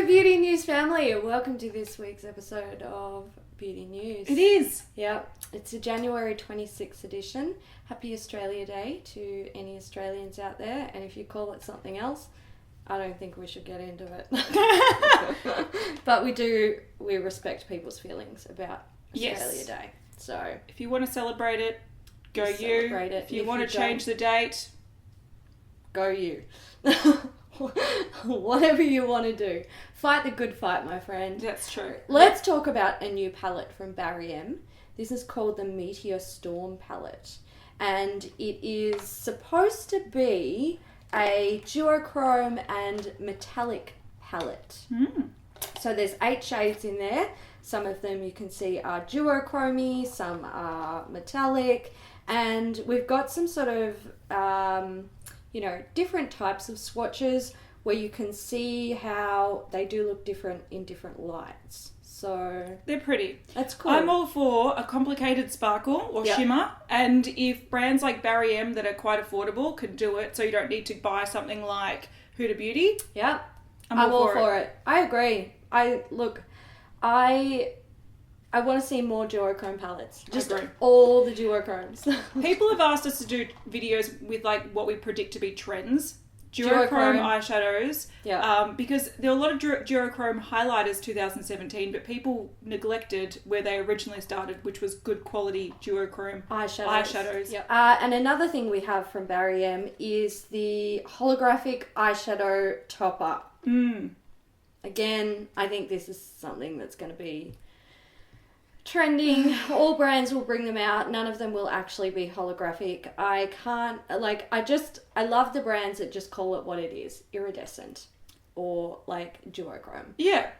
Hello, Beauty News family. Welcome to this week's episode of Beauty News. It is. Yep. It's a January 26th edition. Happy Australia Day to any Australians out there. And if you call it something else, I don't think we should get into it. But we respect people's feelings about Australia Day. So if you want to celebrate it, go you. Celebrate it. If you want to change the date, go you. Whatever you want to do. Fight the good fight, my friend. That's true. Let's talk about a new palette from Barry M. This is called the Meteor Storm palette. And it is supposed to be a duochrome and metallic palette. So there's 8 shades in there. Some of them you can see are duochromy, some are metallic, and we've got some sort of different types of swatches where you can see how they do look different in different lights. So they're pretty. That's cool. I'm all for a complicated sparkle or shimmer, and if brands like Barry M that are quite affordable can do it, so you don't need to buy something like Huda Beauty. Yeah, I'm all for it. I agree. I want to see more duochrome palettes. Just all the duochromes. People have asked us to do videos with like what we predict to be trends. Duochrome eyeshadows. Yeah. Because there were a lot of duochrome highlighters 2017, but people neglected where they originally started, which was good quality duochrome eyeshadows. Yeah. And another thing we have from Barry M is the holographic eyeshadow topper. Again, I think this is something that's going to be trending. All brands will bring them out. None of them will actually be holographic. I love the brands that just call it what it is, iridescent or like duochrome. Yeah.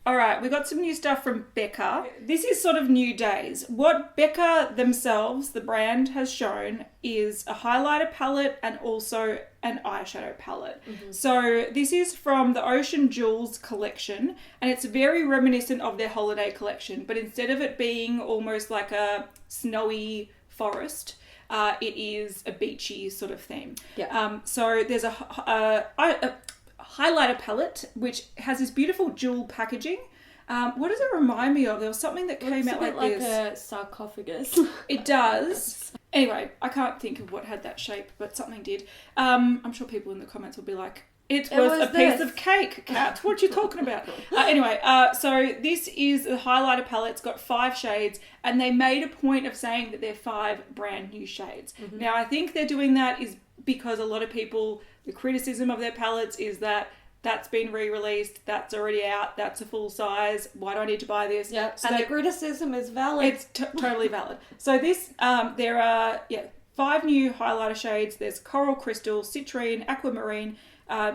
All right, we got some new stuff from Becca. This is sort of new days. What Becca themselves, the brand, has shown is a highlighter palette and also an eyeshadow palette. So this is from the Ocean Jewels collection, and it's very reminiscent of their holiday collection, but instead of it being almost like a snowy forest, it is a beachy sort of theme. Yeah. So there's a highlighter palette which has this beautiful jewel packaging. What does it remind me of? There was something that came out like this. Like a sarcophagus. It does. Anyway, I can't think of what had that shape, but something did. I'm sure people in the comments will be like, it was a piece of cake, Kat. What are you talking about? Anyway, so this is the highlighter palette. It's got 5 shades, and they made a point of saying that they're 5 brand new shades. Now, I think they're doing that is because a lot of people, the criticism of their palettes is that that's been re-released, that's already out, that's a full size, why do I need to buy this? Yeah, so and the criticism is valid. It's totally valid. So this, there are 5 new highlighter shades. There's Coral Crystal, Citrine, Aquamarine,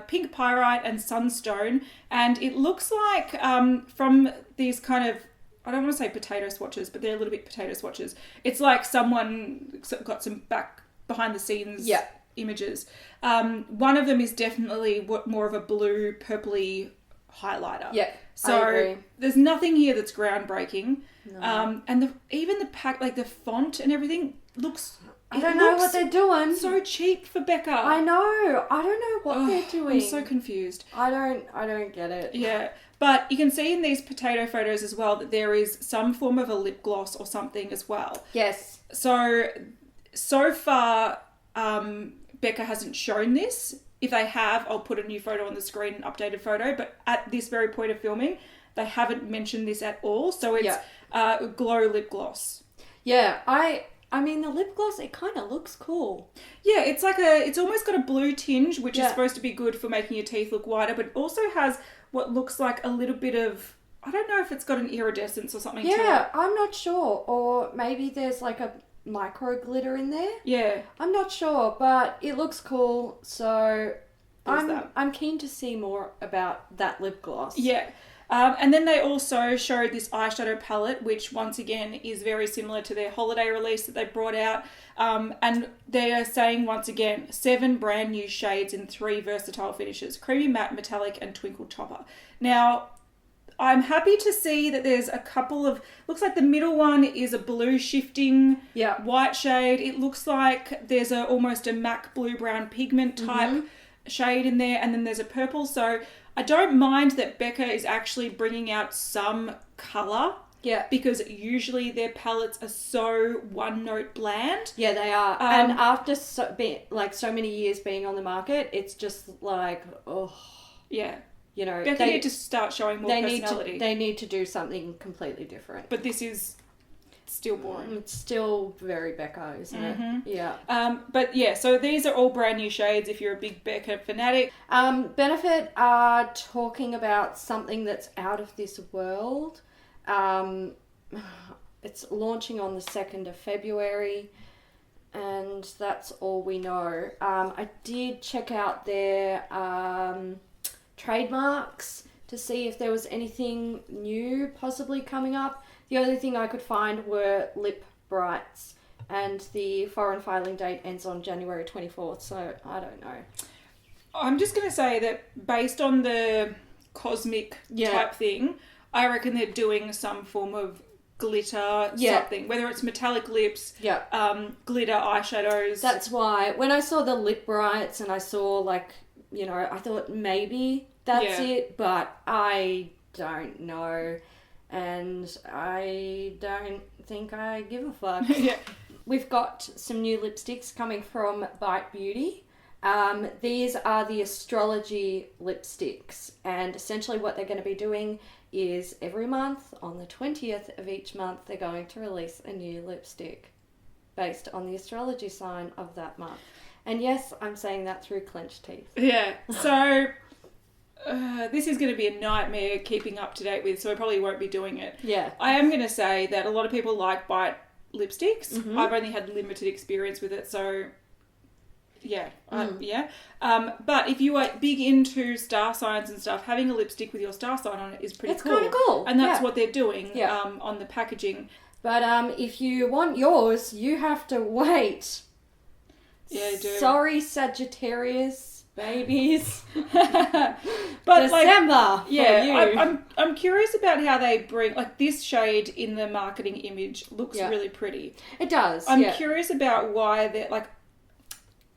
Pink Pyrite and Sunstone. And it looks like from these kind of, I don't want to say potato swatches, but they're a little bit potato swatches. It's like someone got some behind the scenes images. One of them is definitely more of a blue purpley highlighter. Yeah, so I agree. There's nothing here that's groundbreaking. No. And even the pack, like the font and everything looks. I don't know what they're doing. So cheap for Becca. I know. I don't know what they're doing. I'm so confused. I don't get it. Yeah. But you can see in these potato photos as well that there is some form of a lip gloss or something as well. Yes. So far, Becca hasn't shown this. If they have, I'll put a new photo on the screen, an updated photo. But at this very point of filming, they haven't mentioned this at all. So it's glow lip gloss. Yeah, I mean, the lip gloss, it kind of looks cool. Yeah, it's almost got a blue tinge, which is supposed to be good for making your teeth look whiter, but it also has what looks like a little bit of, I don't know if it's got an iridescence or something to it. Yeah, I'm not sure. Or maybe there's like a micro glitter in there. Yeah. I'm not sure, but it looks cool, so I'm keen to see more about that lip gloss. Yeah. And then they also showed this eyeshadow palette, which once again is very similar to their holiday release that they brought out. And they are saying once again, 7 brand new shades in 3 versatile finishes: creamy matte, metallic, and twinkle topper. Now, I'm happy to see that there's a couple of, looks like the middle one is a blue shifting white shade. It looks like there's almost a MAC blue brown pigment type shade in there, and then there's a purple. So I don't mind that Becca is actually bringing out some colour. Yeah. Because usually their palettes are so one-note bland. Yeah, they are. And after so many years being on the market, it's just like, oh. Yeah. You know. Becca need to start showing more personality. They need to do something completely different. But this is still boring. It's still very Becca, isn't it? Yeah. But yeah, so these are all brand new shades if you're a big Becca fanatic. Benefit are talking about something that's out of this world. It's launching on the 2nd of February, and that's all we know. I did check out their trademarks to see if there was anything new possibly coming up. The only thing I could find were lip brights, and the foreign filing date ends on January 24th, so I don't know. I'm just going to say that based on the cosmic type thing, I reckon they're doing some form of glitter something, whether it's metallic lips, glitter eyeshadows. That's why when I saw the lip brights and I saw I thought maybe that's it, but I don't know, and I don't think I give a fuck. We've got some new lipsticks coming from Bite Beauty. These are the Astrology lipsticks, and essentially what they're going to be doing is every month on the 20th of each month they're going to release a new lipstick based on the astrology sign of that month. And yes, I'm saying that through clenched teeth. Yeah, so this is going to be a nightmare keeping up to date with, so I probably won't be doing it. Yeah. I am going to say that a lot of people like Bite lipsticks. Mm-hmm. I've only had limited experience with it, so but if you are big into star signs and stuff, having a lipstick with your star sign on it is pretty cool. It's kind of cool. And that's what they're doing on the packaging. But if you want yours, you have to wait. Yeah, do. Sorry, Sagittarius babies. But December for you. I'm curious about how they bring this shade in the marketing image looks really pretty. It does. I'm curious about why they're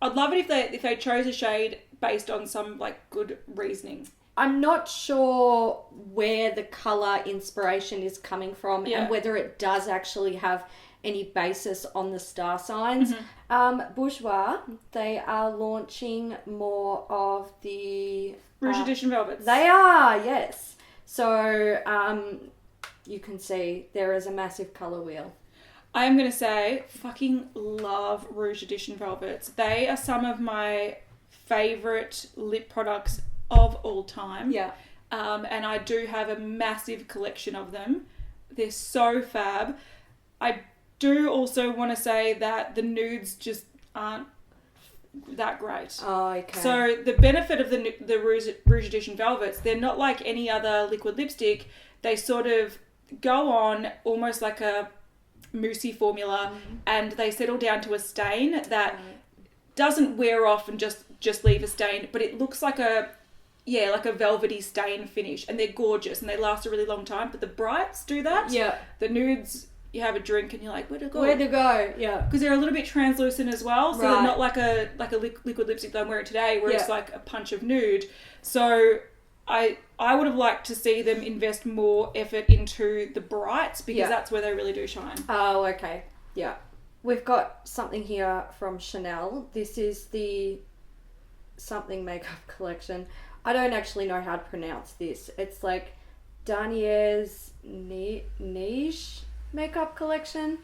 I'd love it if they chose a shade based on some good reasoning. I'm not sure where the colour inspiration is coming from and whether it does actually have any basis on the star signs. Mm-hmm. Bourjois, they are launching more of the Rouge Edition Velvets. They are, yes. So you can see there is a massive colour wheel. I am going to say, fucking love Rouge Edition Velvets. They are some of my favourite lip products of all time. Yeah. And I do have a massive collection of them. They're so fab. I do also want to say that the nudes just aren't that great. Oh, okay. So the benefit of the Rouge Edition Velvets, they're not like any other liquid lipstick. They sort of go on almost like a moussey formula, and they settle down to a stain that doesn't wear off and just leave a stain, but it looks like a velvety stain finish, and they're gorgeous and they last a really long time. But the brights do that. Yeah. The nudes, you have a drink and you're like, where to go? Yeah. Because they're a little bit translucent as well, so they're not like a liquid lipstick that I'm wearing today, where it's like a punch of nude. So I would have liked to see them invest more effort into the brights, because that's where they really do shine. Oh, okay. Yeah. We've got something here from Chanel. This is the something makeup collection. I don't actually know how to pronounce this. It's like Dernières Neiges makeup collection.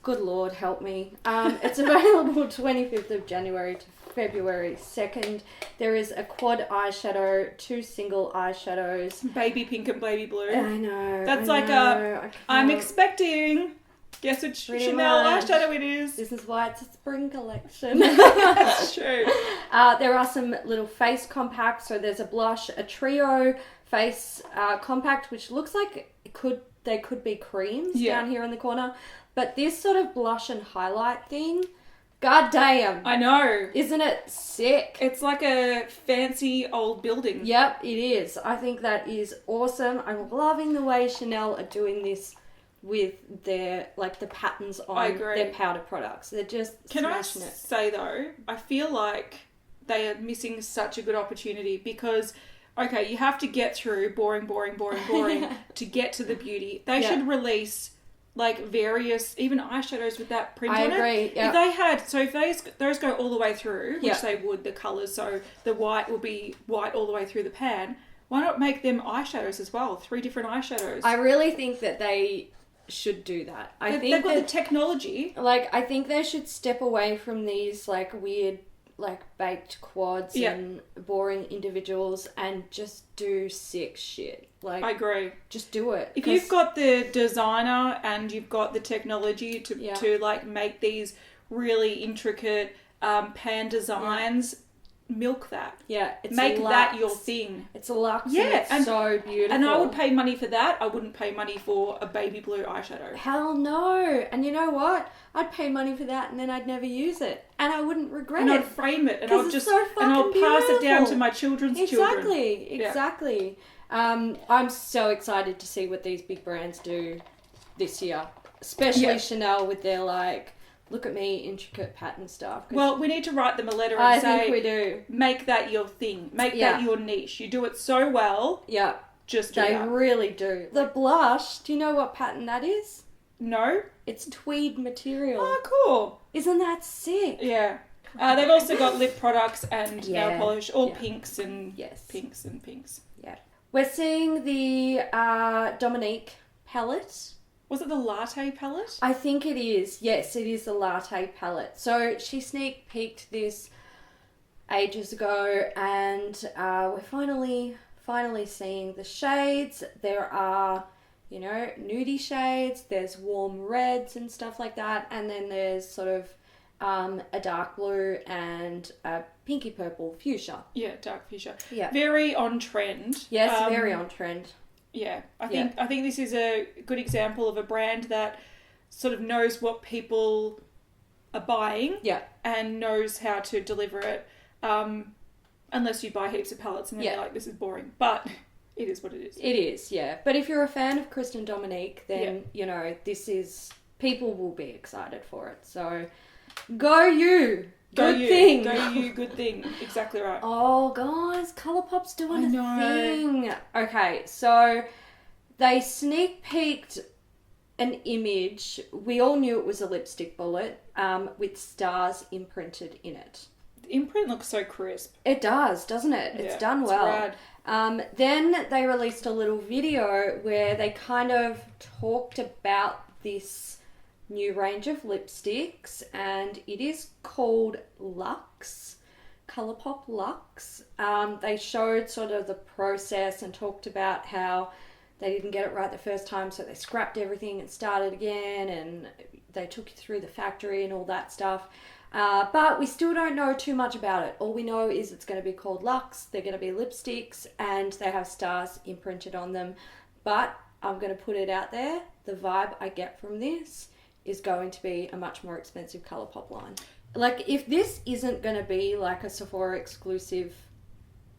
Good Lord, help me. It's available 25th of January to February 2nd. There is a quad eyeshadow, 2 single eyeshadows. Baby pink and baby blue. I know. I'm expecting. Guess which Chanel eyeshadow it is. This is why it's a spring collection. That's true. There are some little face compacts. So there's a blush, a trio face compact, which looks like they could be creams down here in the corner. But this sort of blush and highlight thing, god damn. I know. Isn't it sick? It's like a fancy old building. Yep, it is. I think that is awesome. I'm loving the way Chanel are doing this with their, the patterns on their powder products. They're just smashing it. Can I say, though, I feel like they are missing such a good opportunity, because okay, you have to get through boring to get to the beauty. They should release like various, even eyeshadows with that print on it. I agree, yeah. If they had, so if those go all the way through, which they would, the colours, so the white will be white all the way through the pan, why not make them eyeshadows as well? 3 different eyeshadows. I really think that they should do that. They've got the technology. Like, I think they should step away from these, like, weird, like, baked quads and boring individuals and just do sick shit. Like, I agree. Just do it. If you've got the designer and you've got the technology to like make these really intricate pan designs, milk that. Yeah, make that your thing. It's a luxe. Yeah, and it's so beautiful. And I would pay money for that. I wouldn't pay money for a baby blue eyeshadow. Hell no. And you know what? I'd pay money for that and then I'd never use it. And I wouldn't regret it. And I'd frame it and I'll pass it down to my children's children. Exactly. I'm so excited to see what these big brands do this year. Especially Chanel with their like, look at me, intricate pattern stuff. Well, we need to write them a letter and say, I think we do. Make that your thing. Make that your niche. You do it so well. Yeah. Just do that. They really do. The blush, do you know what pattern that is? No. It's tweed material. Oh, cool. Isn't that sick? Yeah. They've also got lip products and nail polish, all pinks and pinks and pinks. Yeah. We're seeing the Dominique palette. Was it the Latte palette? I think it is. Yes, it is the Latte palette. So she sneak peeked this ages ago and we're finally seeing the shades. There are, you know, nudie shades, there's warm reds and stuff like that, and then there's sort of a dark blue and a pinky purple fuchsia. Yeah, dark fuchsia. Yeah. Very on trend. Yes, very on trend. Yeah, I think this is a good example of a brand that sort of knows what people are buying and knows how to deliver it. Unless you buy heaps of palettes and then you're like, this is boring. But it is what it is. It is, yeah. But if you're a fan of Kristen Dominique, then, you know, this is... People will be excited for it. So, go you! Good thing! Go you, good thing. Exactly right. Oh, guys, Colourpop's doing a thing. Okay, so they sneak peeked an image. We all knew it was a lipstick bullet with stars imprinted in it. The imprint looks so crisp. It does, doesn't it? It's done well. Rad. Then they released a little video where they kind of talked about this new range of lipsticks, and it is called Lux, Colourpop Lux. They showed sort of the process and talked about how they didn't get it right the first time, so they scrapped everything and started again, and they took you through the factory and all that stuff. But we still don't know too much about it. All we know is it's going to be called Lux, they're going to be lipsticks, and they have stars imprinted on them. But I'm going to put it out there, the vibe I get from this is going to be a much more expensive Colourpop line. Like, if this isn't going to be like a Sephora exclusive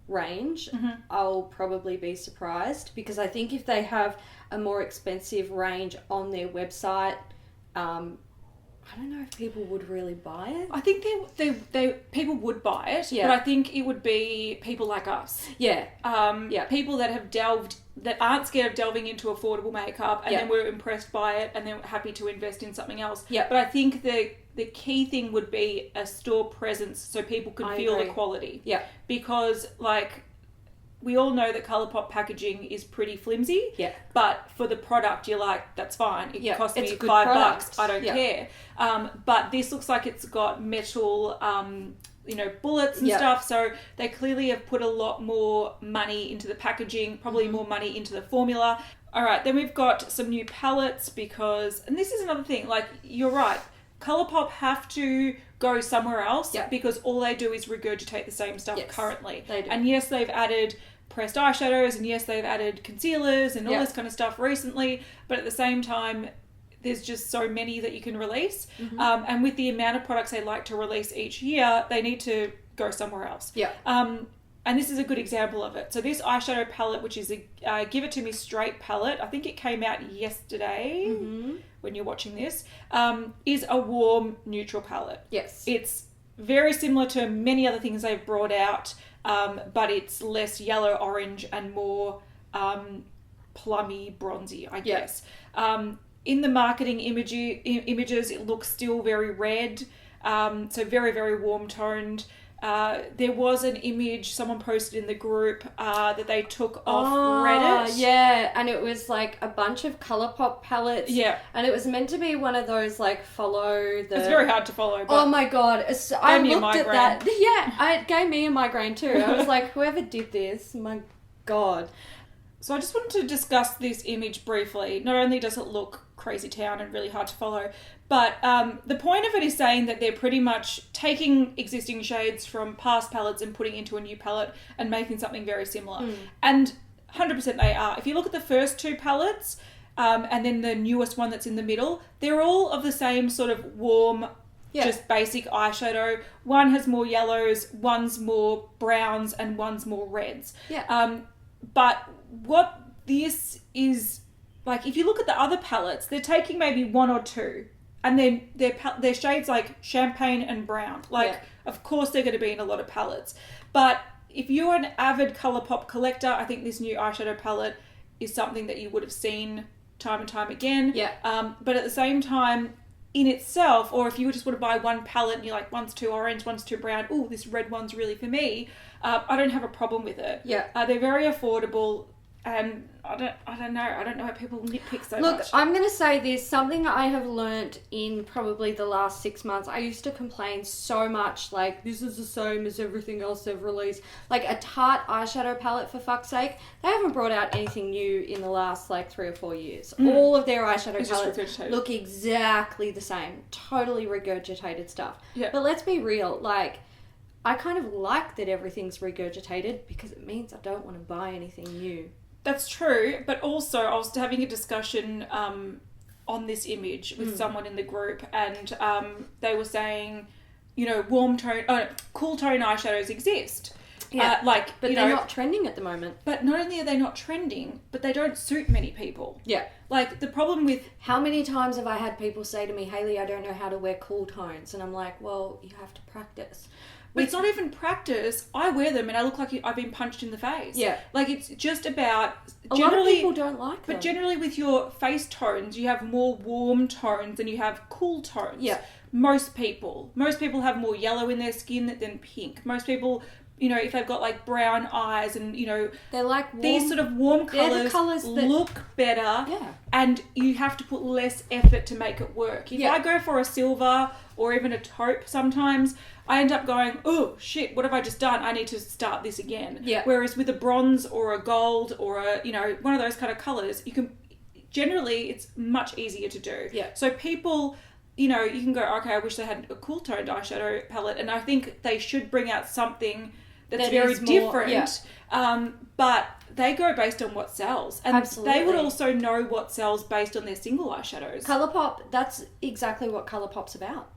range, I'll probably be surprised, because I think if they have a more expensive range on their website, I don't know if people would really buy it. I think they people would buy it, but I think it would be people like us. Yeah. People that have that aren't scared of delving into affordable makeup, and then we're impressed by it, and then happy to invest in something else. Yeah. But I think the key thing would be a store presence, so people can feel the quality. Yeah. Because like, we all know that Colourpop packaging is pretty flimsy. Yeah. But for the product, you're like, that's fine. It cost me $5. I don't care. But this looks like it's got metal, bullets and stuff. So they clearly have put a lot more money into the packaging, probably more money into the formula. All right. Then we've got some new palettes and this is another thing, like, you're right. Colourpop have to go somewhere else because all they do is regurgitate the same stuff currently. They do. And yes, they've added pressed eyeshadows, and yes, they've added concealers and all this kind of stuff recently, but at the same time, there's just so many that you can release. And with the amount of products they like to release each year, they need to go somewhere else. Yeah. And this is a good example of it. So this eyeshadow palette, which is a Give It To Me Straight palette, I think it came out yesterday when you're watching this, is a warm, neutral palette. Yes. It's very similar to many other things they've brought out. but it's less yellow, orange, and more plummy, bronzy, I guess. In the marketing images, it looks still very red, so very, very warm toned. There was an image someone posted in the group that they took off Reddit. Yeah, and it was like a bunch of Colourpop palettes. Yeah. And it was meant to be one of those like follow the... It's very hard to follow. But oh my God. I looked at that. Yeah, it gave me a migraine too. I was like, whoever did this, my God. So I just wanted to discuss this image briefly. Not only does it look crazy town and really hard to follow, but the point of it is saying that they're pretty much taking existing shades from past palettes and putting into a new palette and making something very similar. And 100% they are. If you look at the first two palettes and then the newest one that's in the middle, they're all of the same sort of warm, just basic eyeshadow. One has more yellows, one's more browns, and one's more reds. But what this is, like, if you look at the other palettes, they're taking maybe one or two, and then their shades like champagne and brown. Like, of course they're going to be in a lot of palettes. But if you're an avid Colourpop collector, I think this new eyeshadow palette is something that you would have seen time and time again. But at the same time, in itself, or if you just want to buy one palette and you're like, one's too orange, one's too brown, ooh, this red one's really for me, I don't have a problem with it. They're very affordable. And I don't know how people nitpick so much. Look, I'm going to say this, something I have learnt in probably the last 6 months. I used to complain so much, like, this is the same as everything else they've released. Like, a Tarte eyeshadow palette, for fuck's sake. They haven't brought out anything new in the last, like, 3 or 4 years. All of their eyeshadow palettes look exactly the same. Totally regurgitated stuff. But let's be real, like, I kind of like that everything's regurgitated because it means I don't want to buy anything new. That's true, but also I was having a discussion on this image with someone in the group, and they were saying, you know, cool tone eyeshadows exist. But they're not trending at the moment. But not only are they not trending, but they don't suit many people. Like, the problem with... How many times have I had people say to me, Hayley, I don't know how to wear cool tones? And I'm like, well, you have to practice. But it's not even practice. I wear them and I look like I've been punched in the face. Like, it's just about... A lot of people don't like them. But generally with your face tones, you have more warm tones than you have cool tones. Most people have more yellow in their skin than pink. Most people... You know, if they've got like brown eyes and, you know, they're like warm, these sort of warm colours that look better, and you have to put less effort to make it work. If I go for a silver or even a taupe sometimes, I end up going, oh shit, what have I just done? I need to start this again. Whereas with a bronze or a gold or a, you know, one of those kind of colours, you can, generally it's much easier to do. So people... You know, you can go, okay, I wish they had a cool toned eyeshadow palette, and I think they should bring out something that's very different. But they go based on what sells. And they would also know what sells based on their single eyeshadows. Colourpop, that's exactly what Colourpop's about.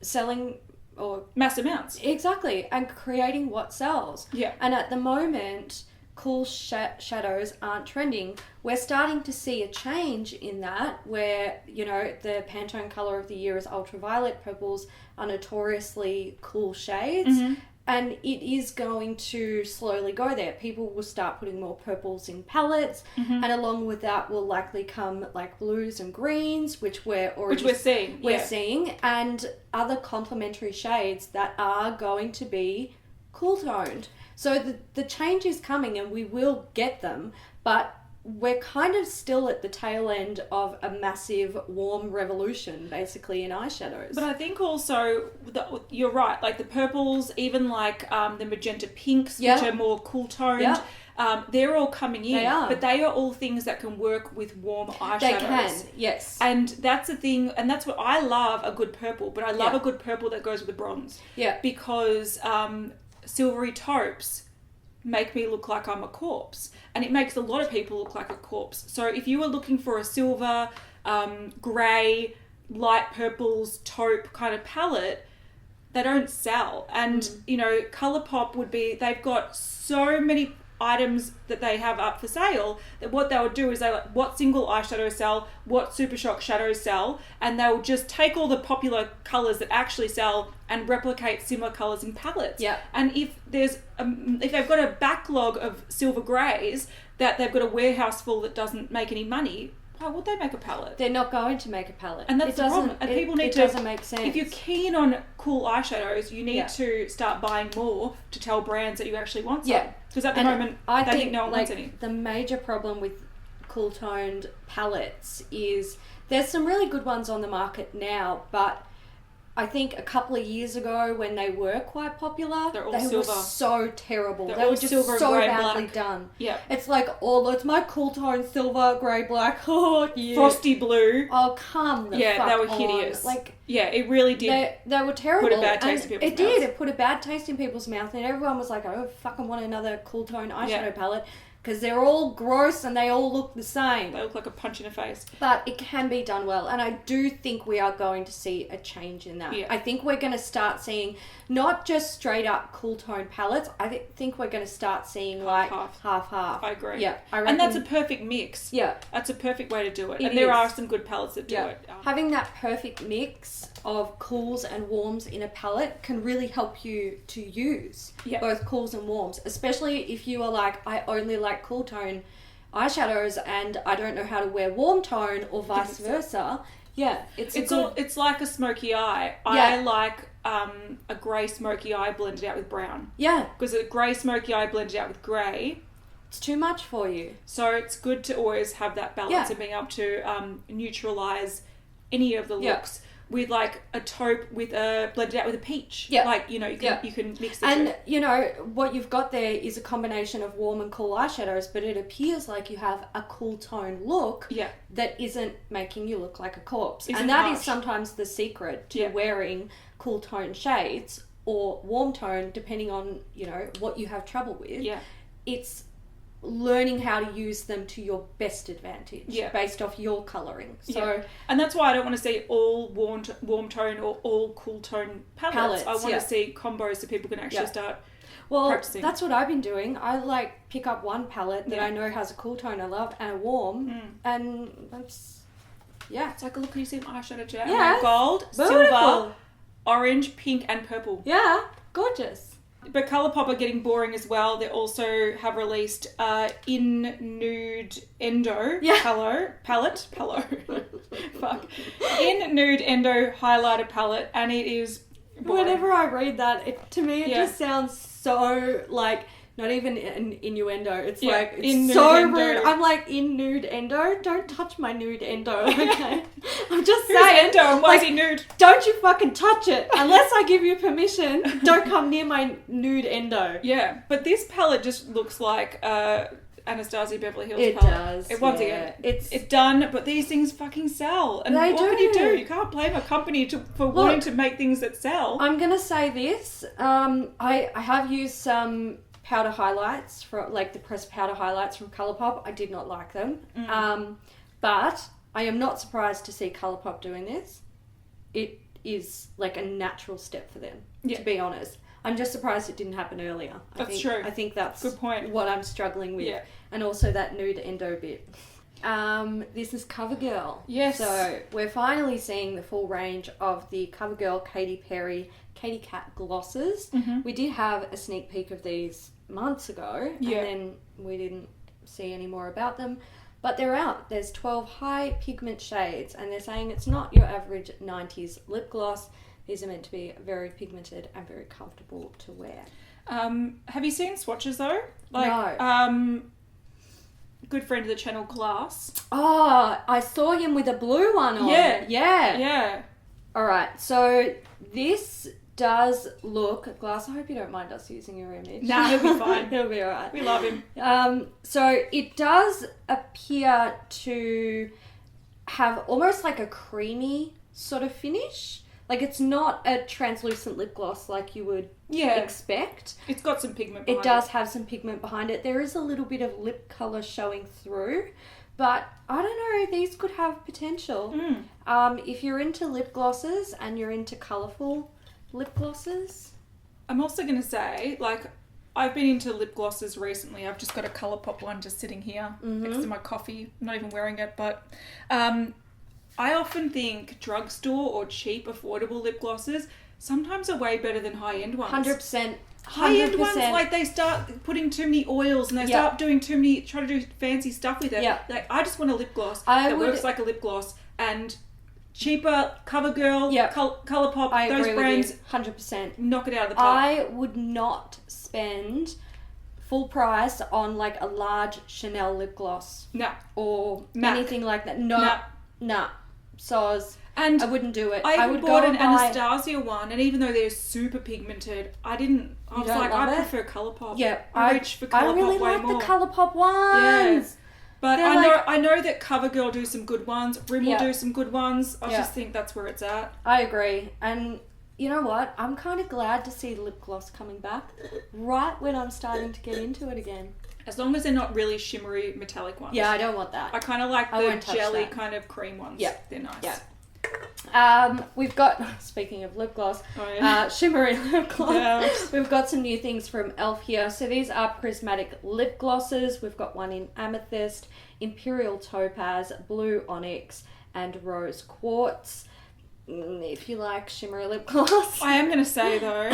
Selling or... mass amounts. Exactly. And creating what sells. And at the moment... cool shadows aren't trending. We're starting to see a change in that where, you know, the Pantone colour of the year is ultraviolet. Purples are notoriously cool shades. And it is going to slowly go there. People will start putting more purples in palettes. And along with that will likely come like blues and greens, which we're seeing. We're seeing. And other complementary shades that are going to be cool toned. So the change is coming and we will get them, but we're kind of still at the tail end of a massive warm revolution, basically, in eyeshadows. But I think also, you're right, like the purples, even like the magenta pinks, which are more cool toned, they're all coming in. They are. But they are all things that can work with warm eyeshadows. They can, yes. And that's the thing, and that's what I love, a good purple, but I love a good purple that goes with the bronze. Because... silvery taupes make me look like I'm a corpse, and it makes a lot of people look like a corpse. So if you were looking for a silver, grey, light purples, taupe kind of palette, they don't sell. And you know, Colourpop would be, they've got so many items that they have up for sale, that what they would do is they like what single eyeshadows sell, what Super Shock shadows sell, and they'll just take all the popular colours that actually sell and replicate similar colours in palettes. Yeah. And if there's if they've got a backlog of silver greys that they've got a warehouse full that doesn't make any money, why would they make a palette? They're not going to make a palette. And that's the problem. And people need to... It doesn't make sense. If you're keen on cool eyeshadows, you need to start buying more to tell brands that you actually want some. Yeah. Because at the moment, I think no one wants any. The major problem with cool toned palettes is there's some really good ones on the market now, but I think a couple of years ago when they were quite popular, they were so terrible. They were just so badly done. Yeah. It's like, it's my cool tone silver, grey, black, frosty blue. Oh, come the fuck they were hideous. On. It really did. They were terrible. Put a bad taste in people's mouths. It did. It put a bad taste in people's mouth, and everyone was like, "I fucking want another cool tone eyeshadow palette." Because they're all gross and they all look the same. They look like a punch in the face. But it can be done well. And I do think we are going to see a change in that. Yeah. I think we're going to start seeing not just straight up cool tone palettes. I think we're going to start seeing half. I agree. Yeah. And that's a perfect mix. Yeah. That's a perfect way to do it. And there are some good palettes that do it. Having that perfect mix of cools and warms in a palette can really help you to use both cools and warms, especially if you are like, I only like cool tone eyeshadows and I don't know how to wear warm tone or vice versa. Yeah, it's like a smoky eye. I like a grey smoky eye blended out with brown. Yeah. Because a grey smoky eye blended out with grey, it's too much for you. So it's good to always have that balance and being able to neutralise any of the looks. With like a taupe with a blended out with a peach. Yeah. You can mix the two. And what you've got there is a combination of warm and cool eyeshadows, but it appears like you have a cool tone look that isn't making you look like a corpse. And that is sometimes the secret to wearing cool tone shades or warm tone, depending on, what you have trouble with. Yeah. It's learning how to use them to your best advantage based off your colouring. And that's why I don't want to see all warm tone or all cool tone palettes. I want to see combos so people can actually start practicing. That's what I've been doing. I pick up one palette that I know has a cool tone I love and a warm and that's it's like a look, you see an eyeshadow today. Yeah. Gold, silver, orange, pink and purple. Yeah, gorgeous. But Colourpop are getting boring as well. They also have released In-Nude-Endo palette. Fuck. In-Nude-Endo highlighter palette, and it is boring. Whenever I read that, to me it just sounds so not even an innuendo. It's it's so rude. I'm like, in nude endo? Don't touch my nude endo, okay? I'm just saying. Endo and why is he nude? Don't you fucking touch it. Unless I give you permission, don't come near my nude endo. Yeah, but this palette just looks like Anastasia Beverly Hills palette. It does. Once again, it's done, but these things fucking sell. And what can you do? You can't blame a company for wanting to make things that sell. I'm going to say this. I have used some powder highlights the pressed powder highlights from Colourpop. I did not like them. But I am not surprised to see Colourpop doing this. It is a natural step for them, to be honest. I'm just surprised it didn't happen earlier. That's true. I think that's good point. What I'm struggling with. Yeah. And also that nude endo bit. This is Covergirl. Yes. So we're finally seeing the full range of the Covergirl Katy Perry Katy Kat glosses. Mm-hmm. We did have a sneak peek of these months ago, and then we didn't see any more about them. But they're out. There's 12 high pigment shades, and they're saying it's not your average 90s lip gloss. These are meant to be very pigmented and very comfortable to wear. Have you seen swatches though? No. Good friend of the channel, Glass. Oh, I saw him with a blue one on. Yeah. All right, so this does look... Glass, I hope you don't mind us using your image. Nah, he'll be fine. He'll be all right. We love him. So it does appear to have almost like a creamy sort of finish. It's not a translucent lip gloss like you would expect. It's got some pigment behind it. It does have some pigment behind it. There is a little bit of lip colour showing through. But I don't know, these could have potential. If you're into lip glosses and you're into colourful lip glosses. I'm also going to say, I've been into lip glosses recently. I've just got a Colourpop one just sitting here next to my coffee. I'm not even wearing it, but I often think drugstore or cheap, affordable lip glosses sometimes are way better than high-end ones. 100%. High-end ones, like they start putting too many oils and they start doing trying to do fancy stuff with it. Yeah. Like, I just want a lip gloss that works like a lip gloss, and cheaper, Covergirl, Colourpop, those brands, 100%. knock it out of the park. I would not spend full price on like a large Chanel lip gloss. No. Or anything like that. No. Soz. And I wouldn't do it. I would bought an Anastasia one, and even though they're super pigmented, I was like, I prefer Colourpop. Yeah, I reach for Colourpop way more. I really like the Colourpop ones. Yeah. But I know that CoverGirl do some good ones. Rimmel do some good ones. I just think that's where it's at. I agree. And you know what? I'm kind of glad to see lip gloss coming back right when I'm starting to get into it again. As long as they're not really shimmery metallic ones. Yeah, I don't want that. I kind of like the jelly kind of cream ones. Yeah. They're nice. Yeah. We've got, speaking of lip gloss, shimmery lip gloss. Yeah. We've got some new things from e.l.f. here. So these are prismatic lip glosses. We've got one in amethyst, imperial topaz, blue onyx, and rose quartz. If you like shimmery lip gloss. I am going to say though,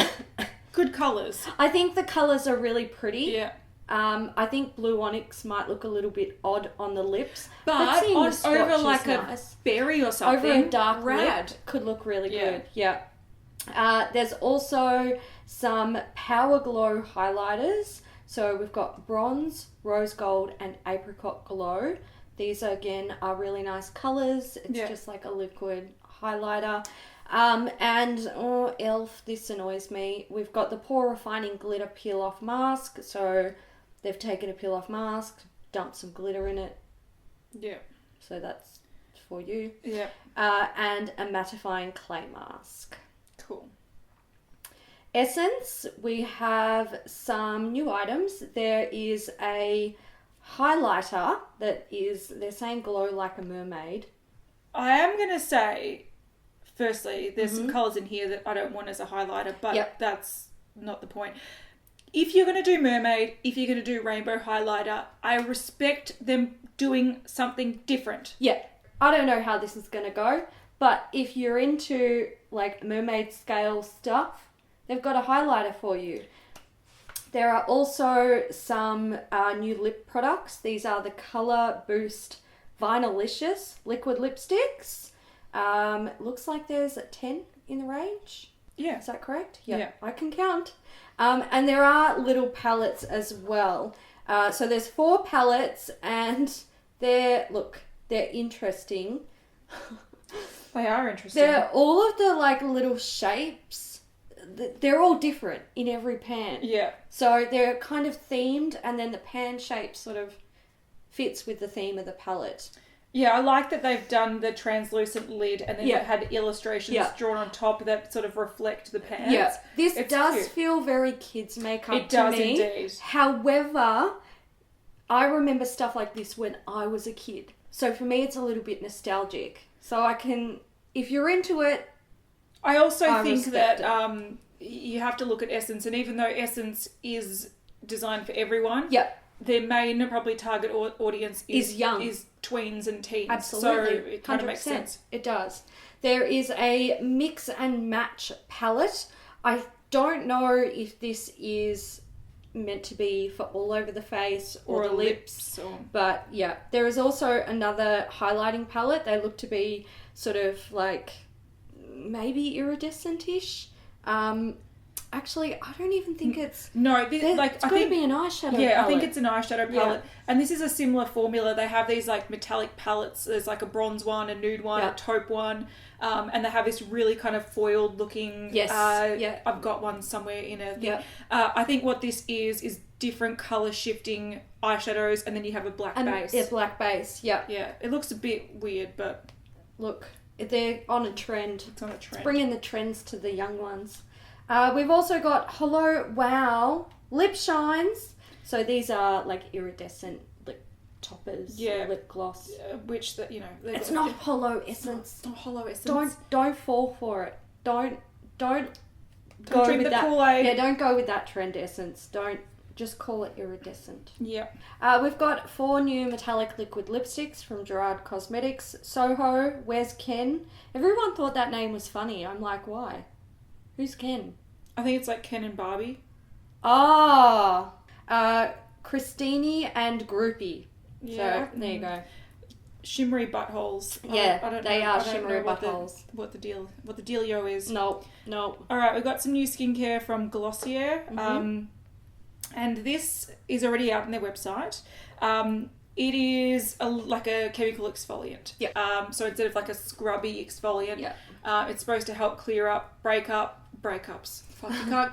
good colours. I think the colours are really pretty. Yeah. I think blue onyx might look a little bit odd on the lips, but over like a berry or something, over a dark lip could look really good. Yeah. There's also some Power Glow highlighters. So we've got bronze, rose gold, and apricot glow. These again are really nice colours. It's just like a liquid highlighter. And e.l.f., this annoys me. We've got the Pore Refining Glitter Peel Off Mask. So they've taken a peel off mask, dumped some glitter in it. Yeah. So that's for you. Yeah. And a mattifying clay mask. Cool. Essence, we have some new items. There is a highlighter that is, they're saying glow like a mermaid. I am going to say, firstly, there's some colours in here that I don't want as a highlighter, but that's not the point. If you're going to do mermaid, if you're going to do rainbow highlighter, I respect them doing something different. Yeah. I don't know how this is going to go, but if you're into like mermaid scale stuff, they've got a highlighter for you. There are also some new lip products. These are the Colourboost Vinylicious liquid lipsticks. Looks like there's 10 in the range. Yeah. Is that correct? Yeah. I can count. And there are little palettes as well. So there's 4 palettes and they're interesting. They are interesting. They're all of the like little shapes. They're all different in every pan. Yeah. So they're kind of themed and then the pan shape sort of fits with the theme of the palette. Yeah, I like that they've done the translucent lid and then they've had illustrations drawn on top that sort of reflect the pans. Yeah, this does feel very kids makeup to me. It does indeed. However, I remember stuff like this when I was a kid. So for me, it's a little bit nostalgic. So I can, if you're into it, I also think that you have to look at Essence, and even though Essence is designed for everyone, their main probably target audience is young, is tweens and teens. Absolutely, so it kind of makes sense. It does. There is a mix and match palette. I don't know if this is meant to be for all over the face or the lips. But yeah, there is also another highlighting palette. They look to be sort of like maybe iridescent-ish. Actually, I don't even think it's... No, it's got to be an eyeshadow palette. Yeah, I think it's an eyeshadow palette. Yeah. And this is a similar formula. They have these like metallic palettes. There's like a bronze one, a nude one, a taupe one. And they have this really kind of foiled looking... Yes, I've got one somewhere in a thing. I think what this is different colour shifting eyeshadows, and then you have a black base. Yeah, black base, Yeah, it looks a bit weird, but... Look, they're on a trend. It's on a trend. Bringing the trends to the young ones. We've also got Hello Wow lip shines. So these are like iridescent lip toppers, lip gloss. Which it's not Hollow Essence. It's not Hollow Essence. Don't fall for it. Don't go with that. Kool-Aid. Yeah, don't go with that trend essence. Don't. just call it iridescent. Yeah. We've got 4 new metallic liquid lipsticks from Gerard Cosmetics. Soho, Where's Ken? Everyone thought that name was funny. I'm like, why? Who's Ken? I think it's like Ken and Barbie. Ah, Christini and Groupie. Yeah. So there you go. Shimmery buttholes. Yeah, I don't they know, are I don't shimmery know buttholes. What the dealio is. Nope. All right, we've got some new skincare from Glossier. And this is already out on their website. It is like a chemical exfoliant. Yeah. So instead of like a scrubby exfoliant, it's supposed to help clear up breakups. Fuck, you can't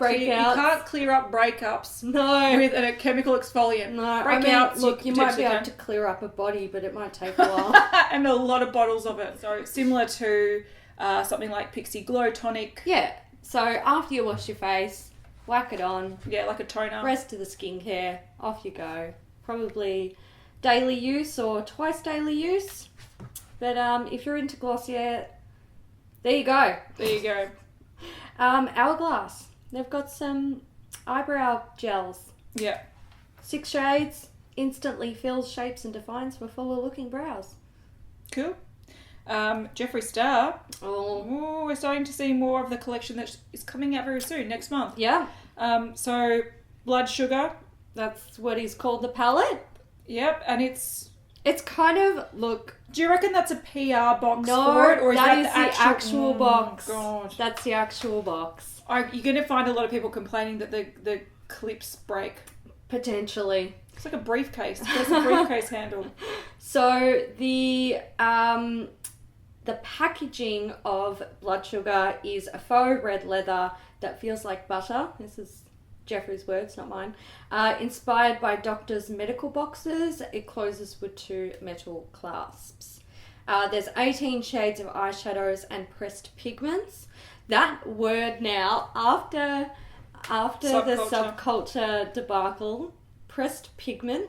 clear up breakups. No. With a chemical exfoliant. No. Breakouts. Look, you might be able to clear up a body, but it might take a while. And a lot of bottles of it. So similar to something like Pixie Glow Tonic. Yeah. So after you wash your face, whack it on. Yeah, like a toner. Rest of the skincare. Off you go. Probably daily use or twice daily use. But if you're into Glossier, there you go. There you go. Hourglass. They've got some eyebrow gels. Yeah. 6 shades. Instantly fills, shapes and defines for fuller looking brows. Cool. Jeffree Star. Oh. We're starting to see more of the collection that is coming out very soon, next month. Yeah. So, Blood Sugar. That's what he's called the palette. Yep, and it's kind of, look... Do you reckon that's a PR box for it? Or is that the actual box. God. That's the actual box. You're going to find a lot of people complaining that the clips break. Potentially. It's like a briefcase. There's a briefcase handle. So the packaging of Blood Sugar is a faux red leather that feels like butter. This is Jeffree's words, not mine. Inspired by doctors' medical boxes, it closes with 2 metal clasps. There's 18 shades of eyeshadows and pressed pigments. That word now, after the subculture debacle, pressed pigment,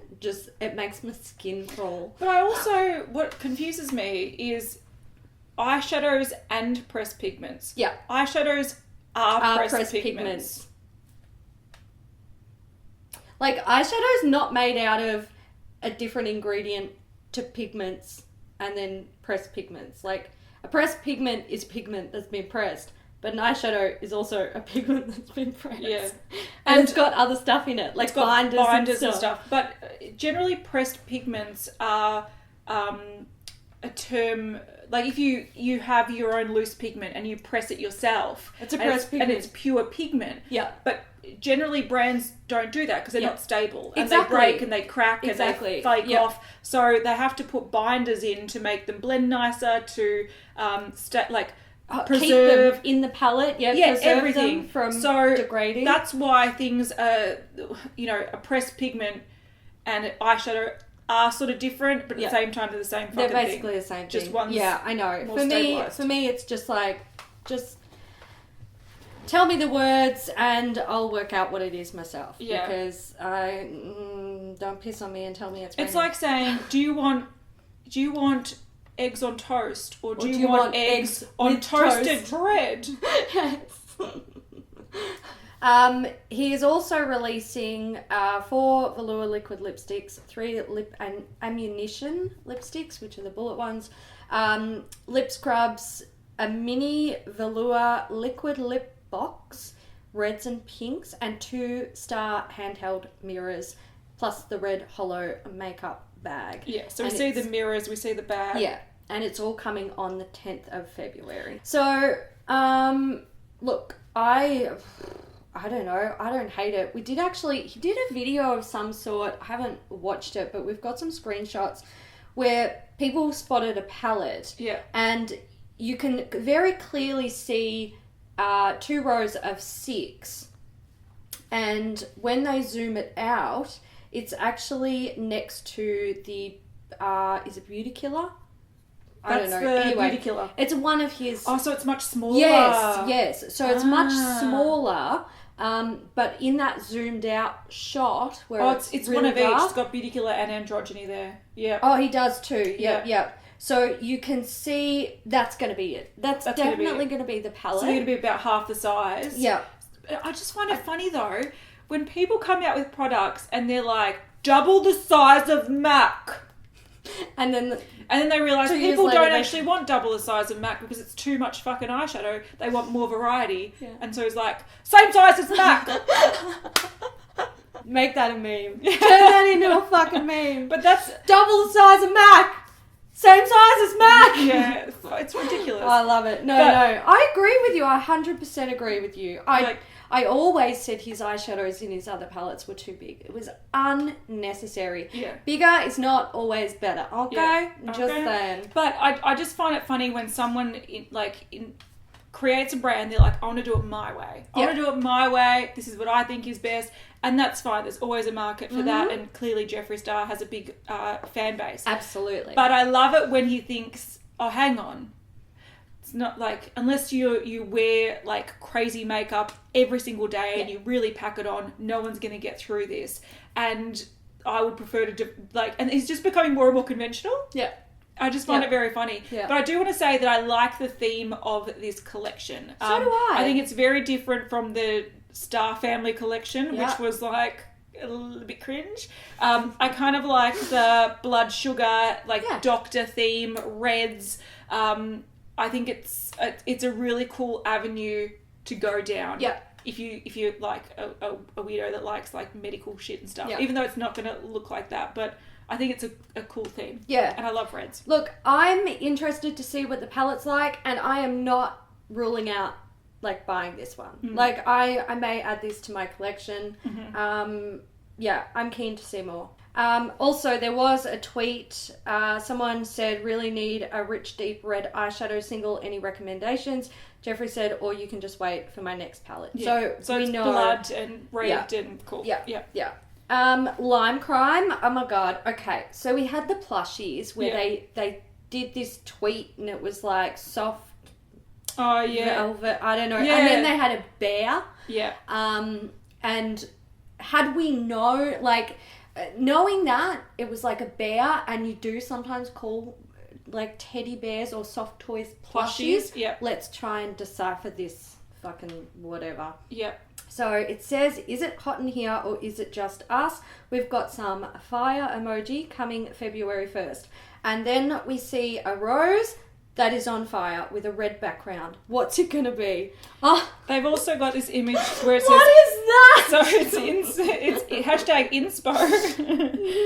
it makes my skin crawl. But what confuses me is eyeshadows and pressed pigments. Yeah. Eyeshadows are pressed pigments. Like, eyeshadow's not made out of a different ingredient to pigments and then pressed pigments. Like, a pressed pigment is pigment that's been pressed, but an eyeshadow is also a pigment that's been pressed. Yeah. And it's got other stuff in it, like binders and stuff. But generally pressed pigments are a term... Like, if you have your own loose pigment and you press it yourself... It's a pressed pigment. And it's pure pigment. Yeah. But generally brands don't do that because they're not stable. And exactly. they break and they crack and they flake off. So they have to put binders in to make them blend nicer, to preserve... Keep them in the palette, preserve everything them from degrading. That's why things are, a pressed pigment and eyeshadow are sort of different, but at the same time they're the same fucking thing. They're basically the same thing. Just one's I know. more For me, it's just like, tell me the words and I'll work out what it is myself. Yeah. Because don't piss on me and tell me it's raining. It's like saying, do you want eggs on toast or do you want eggs on toasted bread? Yes. He is also releasing 4 velour liquid lipsticks, 3 lip and ammunition lipsticks, which are the bullet ones, lip scrubs, a mini velour liquid lip box, reds and pinks, and 2-star handheld mirrors, plus the red hollow makeup bag. Yeah, so we see the mirrors, we see the bag. Yeah, and it's all coming on the 10th of February. So, look, I don't know. I don't hate it. He did a video of some sort. I haven't watched it, but we've got some screenshots where people spotted a palette. Yeah. And you can very clearly see 2 rows of 6. And when they zoom it out, it's actually next to the, is it Beauty Killer? I don't know. Anyway, Beauty Killer. It's one of his... Oh, so it's much smaller. Yes. So it's much smaller, but in that zoomed out shot where it's really one of dark, each. It's got Beauty Killer and Androgyny there. Yeah. Oh, he does too. Yep. So you can see that's going to be it. That's definitely going to be the palette. So they're going to be about half the size. Yeah. I just find it funny though. when people come out with products and they're like, double the size of MAC. And then they realise people don't actually want double the size of MAC because it's too much fucking eyeshadow. They want more variety. Yeah. And so it's like, same size as MAC. Make that a meme. Turn that into a fucking meme. But that's... Double the size of MAC. Same size as MAC. Yeah, it's ridiculous. I love it. No. I agree with you. I 100% agree with you. I always said his eyeshadows in his other palettes were too big. It was unnecessary. Yeah. Bigger is not always better. Okay? Just saying. But I just find it funny when someone creates a brand, they're like, I want to do it my way. I want to do it my way. This is what I think is best. And that's fine. There's always a market for that. And clearly Jeffree Star has a big fan base. Absolutely. But I love it when he thinks, oh, hang on. It's not like, unless you wear like crazy makeup every single day and you really pack it on, no one's going to get through this. And I would prefer to and he's just becoming more and more conventional. Yeah. I just find it very funny. Yeah. But I do want to say that I like the theme of this collection. So do I. I think it's very different from the Star Family collection, which was like a little bit cringe. I kind of like the blood sugar, doctor theme, reds. I think it's a really cool avenue to go down. Yeah. If you're like a weirdo that likes like medical shit and stuff, even though it's not going to look like that, but I think it's a cool theme. Yeah. And I love reds. Look, I'm interested to see what the palette's like, and I am not ruling out like buying this one. Like I may add this to my collection. I'm keen to see more. Also, there was a tweet. Someone said, really need a rich, deep red eyeshadow single. Any recommendations? Jeffree said, or you can just wait for my next palette. Yeah. So we know blood and red and cool. Yeah. Lime Crime. Oh my god. Okay. So we had the plushies where they did this tweet and it was like soft. Oh yeah. Velvet. I don't know. Yeah. And then they had a bear. Yeah. And had we known, like, knowing that it was like a bear, and you do sometimes call like teddy bears or soft toys plushies. Yeah. Let's try and decipher this fucking whatever. Yeah. So it says, is it hot in here or is it just us? We've got some fire emoji coming February 1st. And then we see a rose that is on fire with a red background. What's it going to be? Oh, they've also got this image where it says... What is that? So it's hashtag inspo.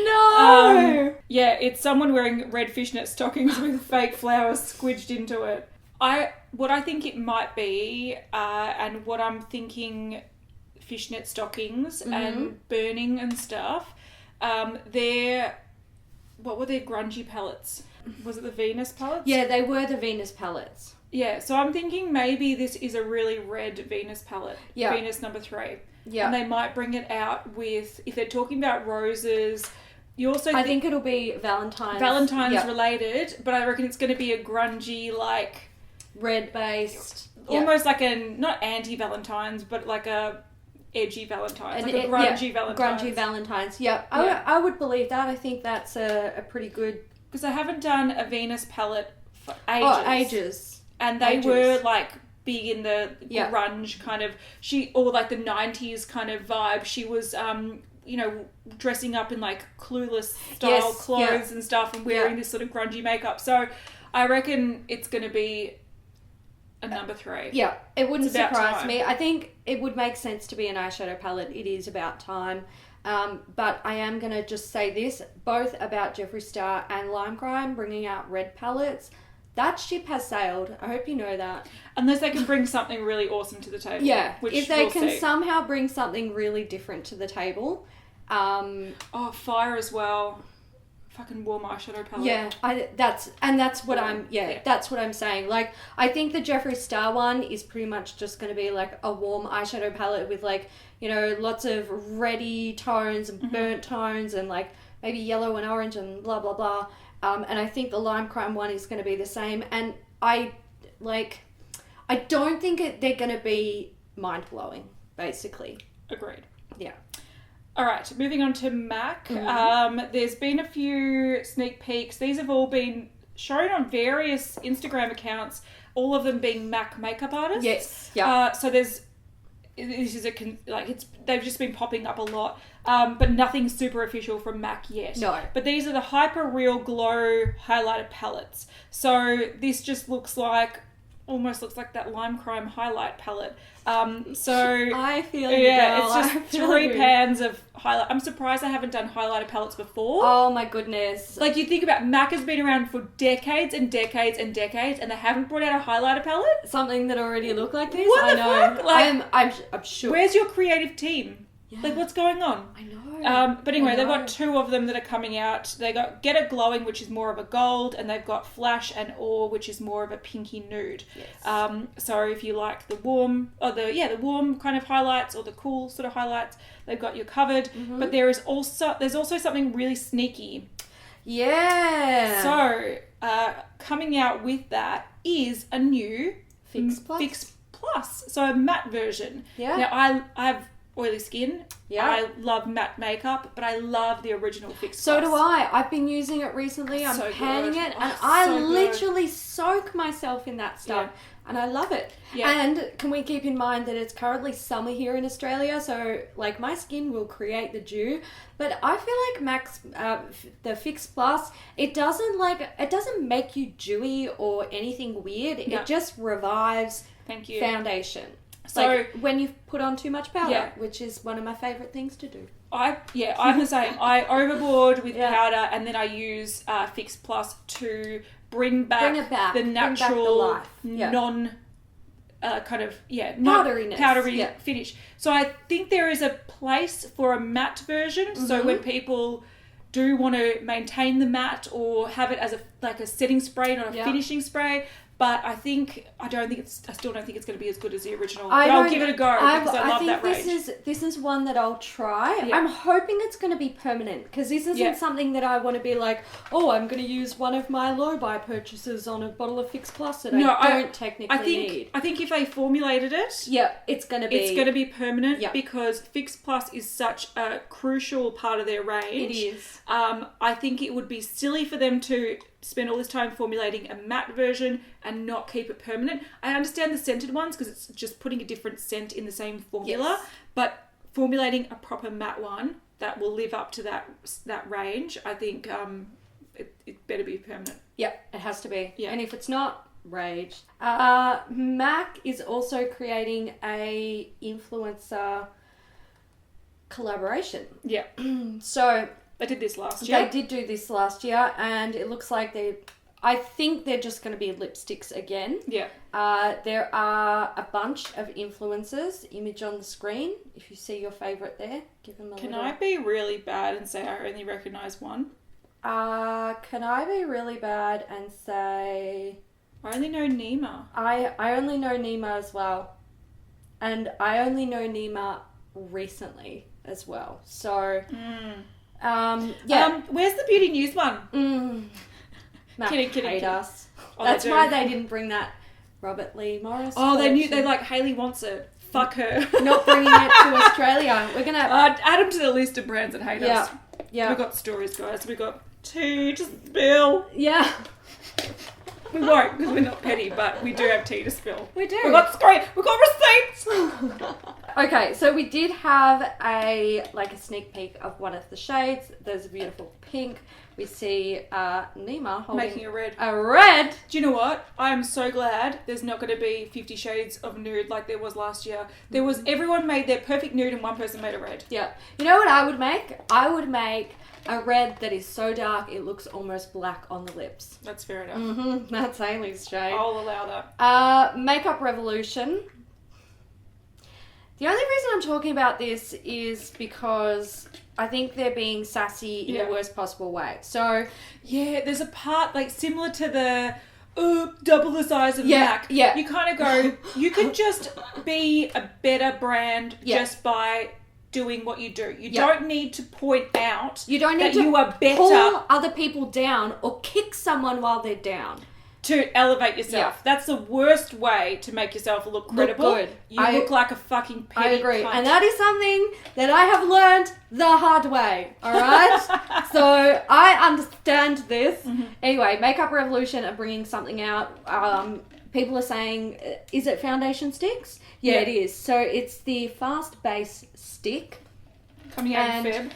No! It's someone wearing red fishnet stockings with fake flowers squidged into it. What I think it might be, and what I'm thinking, fishnet stockings and burning and stuff, what were their grungy palettes? Was it the Venus palettes? Yeah, they were the Venus palettes. Yeah, so I'm thinking maybe this is a really red Venus palette. Yeah. Venus number 3. Yeah. And they might bring it out with, if they're talking about roses, you also... I think it'll be Valentines. Valentines related, but I reckon it's going to be a grungy, like... red-based. Almost like not anti-Valentines, but like a edgy Valentines. Like a grungy Valentines. Grungy Valentines, I would believe that. I think that's a pretty good... Because I haven't done a Venus palette for ages. Oh, ages. And they were like big in the grunge kind of, or like the 90s kind of vibe. She was, dressing up in like Clueless style clothes and stuff and wearing this sort of grungy makeup. So I reckon it's going to be a number 3. Yeah, it wouldn't surprise me. I think it would make sense to be an eyeshadow palette. It is about time. But I am going to just say this, both about Jeffree Star and Lime Crime bringing out red palettes. That ship has sailed. I hope you know that. Unless they can bring something really awesome to the table. Yeah, if they can somehow bring something really different to the table. Fire as well. Fucking warm eyeshadow palette. Yeah, that's what I'm saying. Like, I think the Jeffree Star one is pretty much just going to be like a warm eyeshadow palette with like, lots of reddy tones and burnt tones and like maybe yellow and orange and blah, blah, blah. And I think the Lime Crime one is going to be the same. And I don't think they're going to be mind-blowing, basically. Agreed. Yeah. All right, moving on to MAC. There's been a few sneak peeks. These have all been shown on various Instagram accounts, all of them being MAC makeup artists. Yes. Yeah. So there's this is they've just been popping up a lot, but nothing super official from MAC yet. No. But these are the Hyper Real Glow highlighter palettes. So this just almost looks like that Lime Crime highlight palette. So I feel it's just 3 pans of highlight. I'm surprised I haven't done highlighter palettes before. Oh my goodness! Like, you think about MAC has been around for decades and decades and decades, and they haven't brought out a highlighter palette. Something that already looked like this. What the I know. fuck? Like, I'm sure. Where's your creative team? Yeah. Like, what's going on? I know. But anyway, they've got 2 of them that are coming out. They got Get It Glowing, which is more of a gold, and they've got Flash and Ore, which is more of a pinky nude. Yes. So if you like the warm kind of highlights or the cool sort of highlights, they've got you covered. Mm-hmm. But there's also something really sneaky. Yeah. So coming out with that is a new Fix Plus. So a matte version. Yeah. Now I have oily skin. Yeah. I love matte makeup, but I love the original Fix Plus. So do I. I've been using it recently. I'm panning it, and I literally soak myself in that stuff. Yeah. And I love it. Yeah. And can we keep in mind that it's currently summer here in Australia, so like my skin will create the dew. But I feel like MAC's the Fix Plus, it doesn't make you dewy or anything weird. No. It just revives foundation. So like when you put on too much powder, which is one of my favourite things to do. I'm the same. I overboard with powder, and then I use Fix Plus to bring back the natural, non powdery finish. So I think there is a place for a matte version. Mm-hmm. So when people do want to maintain the matte or have it as a setting spray, not a finishing spray. But I still don't think it's going to be as good as the original. But I'll give it a go because I love that range. This is one that I'll try. Yeah. I'm hoping it's going to be permanent because this isn't something that I want to be like, oh, I'm going to use one of my low buy purchases on a bottle of Fix Plus that I don't technically need. I think if they formulated it, it's going to be permanent because Fix Plus is such a crucial part of their range. It is. I think it would be silly for them to spend all this time formulating a matte version and not keep it permanent. I understand the scented ones because it's just putting a different scent in the same formula, but formulating a proper matte one that will live up to that range, I think it better be permanent. Yep, it has to be. Yeah. And if it's not, rage. MAC is also creating a influencer collaboration. Yeah. So they did this last year. They did do this last year, and it looks like I think they're just going to be lipsticks again. Yeah. There are a bunch of influencers. Image on the screen. If you see your favourite there, give them a Can I be really bad and say I only recognise one? Can I be really bad and say... I only know Nima. I only know Nima as well. And I only know Nima recently as well. So... where's the beauty news one? Kidding. Us. That's why they didn't bring that Robert Lee Morris. Oh, they knew. They Hayley wants it. Fuck her. Not bringing it to Australia. We're gonna add them to the list of brands that hate us. Yeah. We've got stories, guys. We've got 2 to spill. Yeah. We won't because we're not petty, but we do have tea to spill. We do. We've got receipts. Okay, so we did have a sneak peek of one of the shades. There's a beautiful pink. We see Nima holding making a red. A red. Do you know what? I am so glad there's not going to be 50 shades of nude like there was last year. Everyone made their perfect nude and one person made a red. Yeah. You know what I would make? I would make a red that is so dark it looks almost black on the lips. That's fair enough. Mm-hmm. That's Hayley's shade. I'll allow that. Makeup Revolution. The only reason I'm talking about this is because I think they're being sassy in the worst possible way. So, there's a part similar to the double the size of MAC. Yeah. You kind of go, you can just be a better brand just by doing what you do. You don't need to point out you don't need that to you are better. Pull other people down or kick someone while they're down. to elevate yourself. Yeah. That's the worst way to make yourself look credible. Look good. You look like a fucking petty I agree. cunt. And that is something that I have learned the hard way, all right? So I understand this. Mm-hmm. Anyway, Makeup Revolution are bringing something out. People are saying, is it foundation sticks? Yeah, it is. So it's the Fast Base Stick. Coming out in Feb.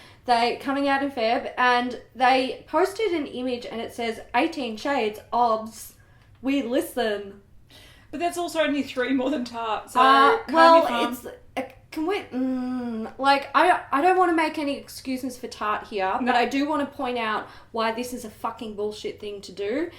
Coming out in Feb, and they posted an image and it says 18 shades, obs, we listen. But that's also only 3 more than Tarte, so can we, I don't want to make any excuses for Tarte here, but I do want to point out why this is a fucking bullshit thing to do.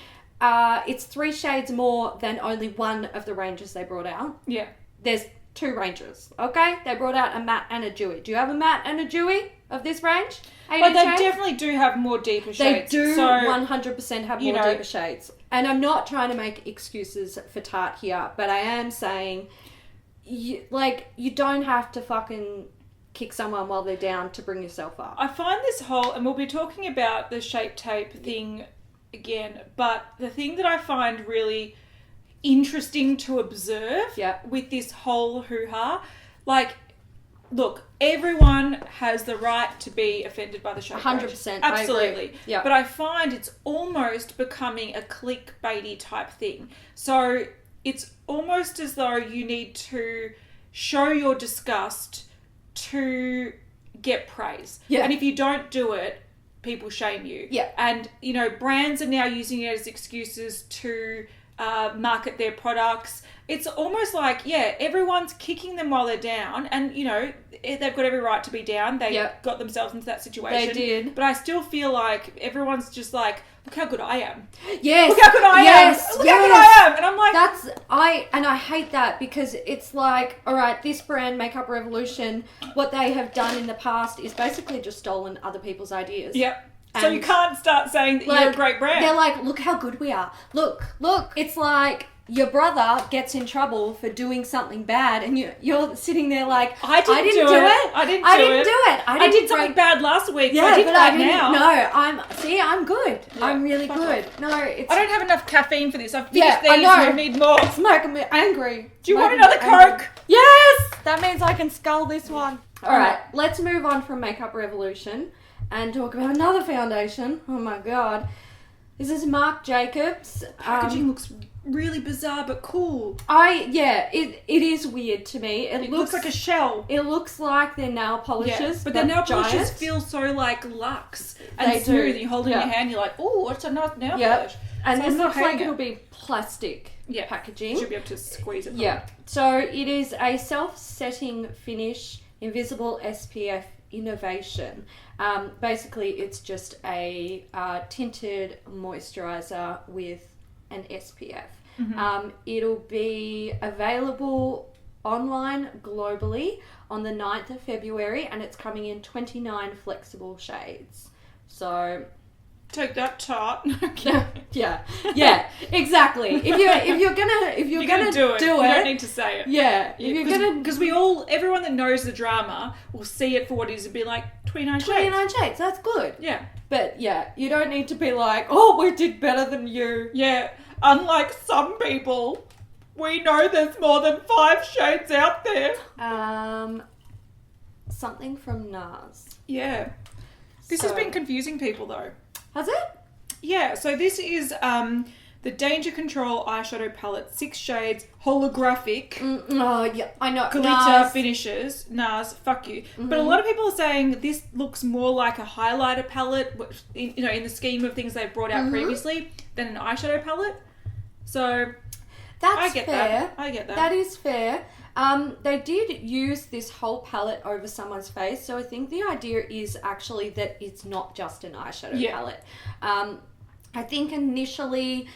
It's 3 shades more than only one of the ranges they brought out. Yeah. There's 2 ranges, okay? They brought out a matte and a dewy. Do you have a matte and a dewy of this range? But they definitely do have more deeper shades. They do so, 100% have more deeper shades. And I'm not trying to make excuses for Tarte here, but I am saying, you don't have to fucking kick someone while they're down to bring yourself up. I find this whole, and we'll be talking about the Shape Tape thing again, but the thing that I find really interesting to observe with this whole hoo-ha, look, everyone has the right to be offended by the shape 100%. Absolutely. Yeah. But I find it's almost becoming a clickbaity type thing. So it's almost as though you need to show your disgust to get praise. Yeah. And if you don't do it, people shame you. Yeah. And, brands are now using it as excuses to market their products. It's almost like, everyone's kicking them while they're down, and they've got every right to be down. They got themselves into that situation. They did. But I still feel like everyone's just like, look how good I am. Yes. Look how good I am. Look how good I am. And I'm like, I hate that, because it's like, all right, this brand, Makeup Revolution, what they have done in the past is basically just stolen other people's ideas. Yep. So you can't start saying that you're a great brand. They're like, look how good we are. Look. It's like your brother gets in trouble for doing something bad, and you're sitting there like, I didn't do it. I didn't do it. I did something bad last week. Yeah, I did but that I didn't. now. No, I'm good. Yeah, I'm really good. Off. No, I don't have enough caffeine for this. I've finished these and I need more. It's making me angry. Do you want another Coke? Yes! That means I can scull this one. Alright, let's move on from Makeup Revolution and talk about another foundation. Oh my god. This is Marc Jacobs. Packaging looks really bizarre but cool. It is weird to me. It looks like a shell. It looks like they're nail polishes, but the nail polishes feel so like luxe and smooth. You hold it in your hand, you're like, oh, it's a nice nail polish. And so this looks like it'll be plastic packaging. You should be able to squeeze it. Yeah. So it is a self-setting finish, invisible SPF innovation. Basically, it's just a tinted moisturiser with an SPF. Mm-hmm. It'll be available online globally on the 9th of February, and it's coming in 29 flexible shades. So take that, Tarte. yeah, exactly. If you're gonna do it, you don't need to say it. Yeah, because everyone that knows the drama will see it for what it is and be like 29 shades. That's good. Yeah, but you don't need to be like, oh, we did better than you. Yeah, unlike some people, we know there's more than 5 shades out there. Something from Nars. Yeah, this has been confusing people though. Has it? Yeah, so this is the Danger Control eyeshadow palette, 6 shades, holographic. I know. Glitter Nars. finishes. Nars, fuck you. Mm-hmm. But a lot of people are saying this looks more like a highlighter palette, which, in the scheme of things they've brought out previously, than an eyeshadow palette. So I get fair. that. I get that. That is fair. They did use this whole palette over someone's face, so I think the idea is actually that it's not just an eyeshadow palette. I think initially,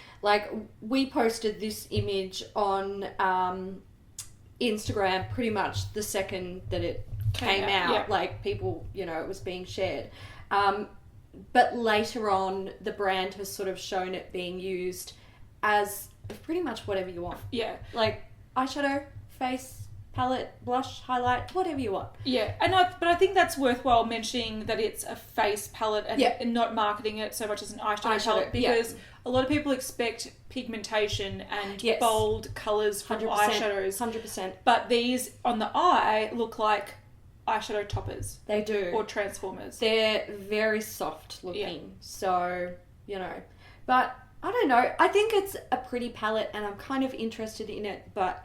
we posted this image on Instagram pretty much the second that it came out. Yeah. People, it was being shared. But later on, the brand has sort of shown it being used as pretty much whatever you want. Yeah. Eyeshadow, face, palette, blush, highlight, whatever you want. Yeah, but I think that's worthwhile mentioning that it's a face palette and not marketing it so much as an eyeshadow palette, because a lot of people expect pigmentation and bold colours from 100%, eyeshadows. 100%. But these on the eye look like eyeshadow toppers. They do. Or transformers. They're very soft looking. So, but I don't know. I think it's a pretty palette and I'm kind of interested in it, but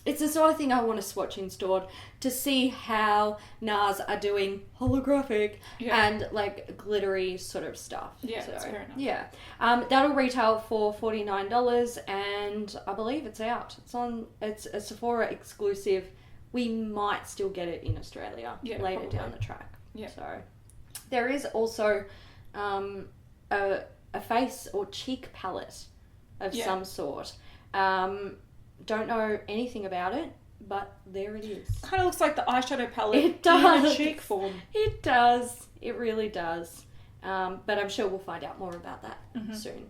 it's the sort of thing I want to swatch in store to see how Nars are doing holographic and like glittery sort of stuff. Yeah, so, that's fair enough. Yeah. That'll retail for $49 and I believe it's out. It's a Sephora exclusive. We might still get it in Australia later down the track. Yeah. So there is also a face or cheek palette of some sort. Don't know anything about it, but there it is. Kind of looks like the eyeshadow palette in a cheek form. It does. It really does. But I'm sure we'll find out more about that soon.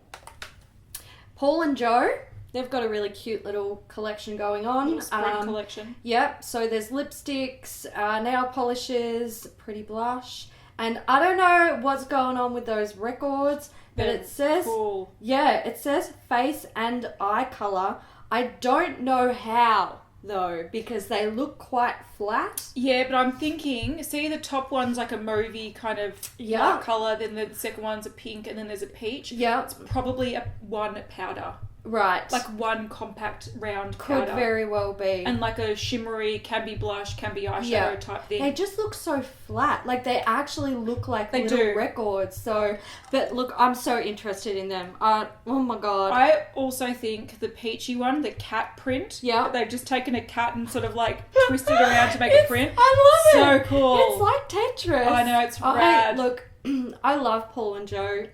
Paul and Joe, they've got a really cute little collection going on. Spring collection. Yep. So there's lipsticks, nail polishes, pretty blush. And I don't know what's going on with those records, but it says... Cool. Yeah, it says face and eye colour. I don't know how, though, because they look quite flat. Yeah, but I'm thinking, see the top one's like a mauvey kind of dark colour, then the second one's a pink, and then there's a peach. Yeah. It's probably one powder. Right. Like one compact round powder. Could very well be. And like a shimmery, can be blush, can be eyeshadow type thing. They just look so flat. Like they actually look like little records. So, but look, I'm so interested in them. Oh my God. I also think the peachy one, the cat print. Yeah. They've just taken a cat and sort of like twisted around to make a print. I love it. So cool. It's like Tetris. I know, it's rad. Look, I love Paul and Joe.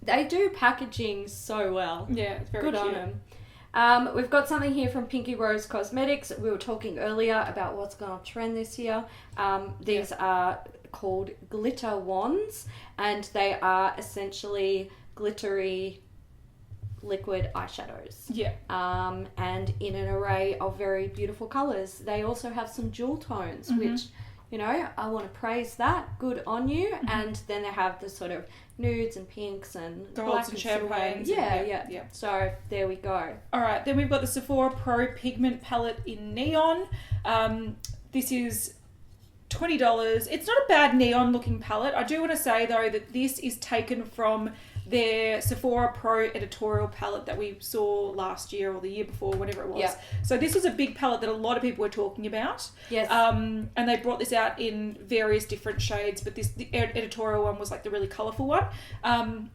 They do packaging so well. Yeah, it's very good cute. on them. We've got something here from Pinky Rose Cosmetics. We were talking earlier about what's going on trend this year. These are called glitter wands, and they are essentially glittery liquid eyeshadows. Yeah. And in an array of very beautiful colours. They also have some jewel tones, which, I want to praise that. Good on you. And then they have the sort of nudes and pinks and golds and champagnes. Yeah. So there we go. All right, then we've got the Sephora Pro Pigment Palette in Neon. This is $20. It's not a bad neon looking palette. I do want to say though that this is taken from their Sephora Pro editorial palette that we saw last year or the year before, whatever it was. Yeah. So this was a big palette that a lot of people were talking about. Yes. And they brought this out in various different shades, but the editorial one was like the really colourful one.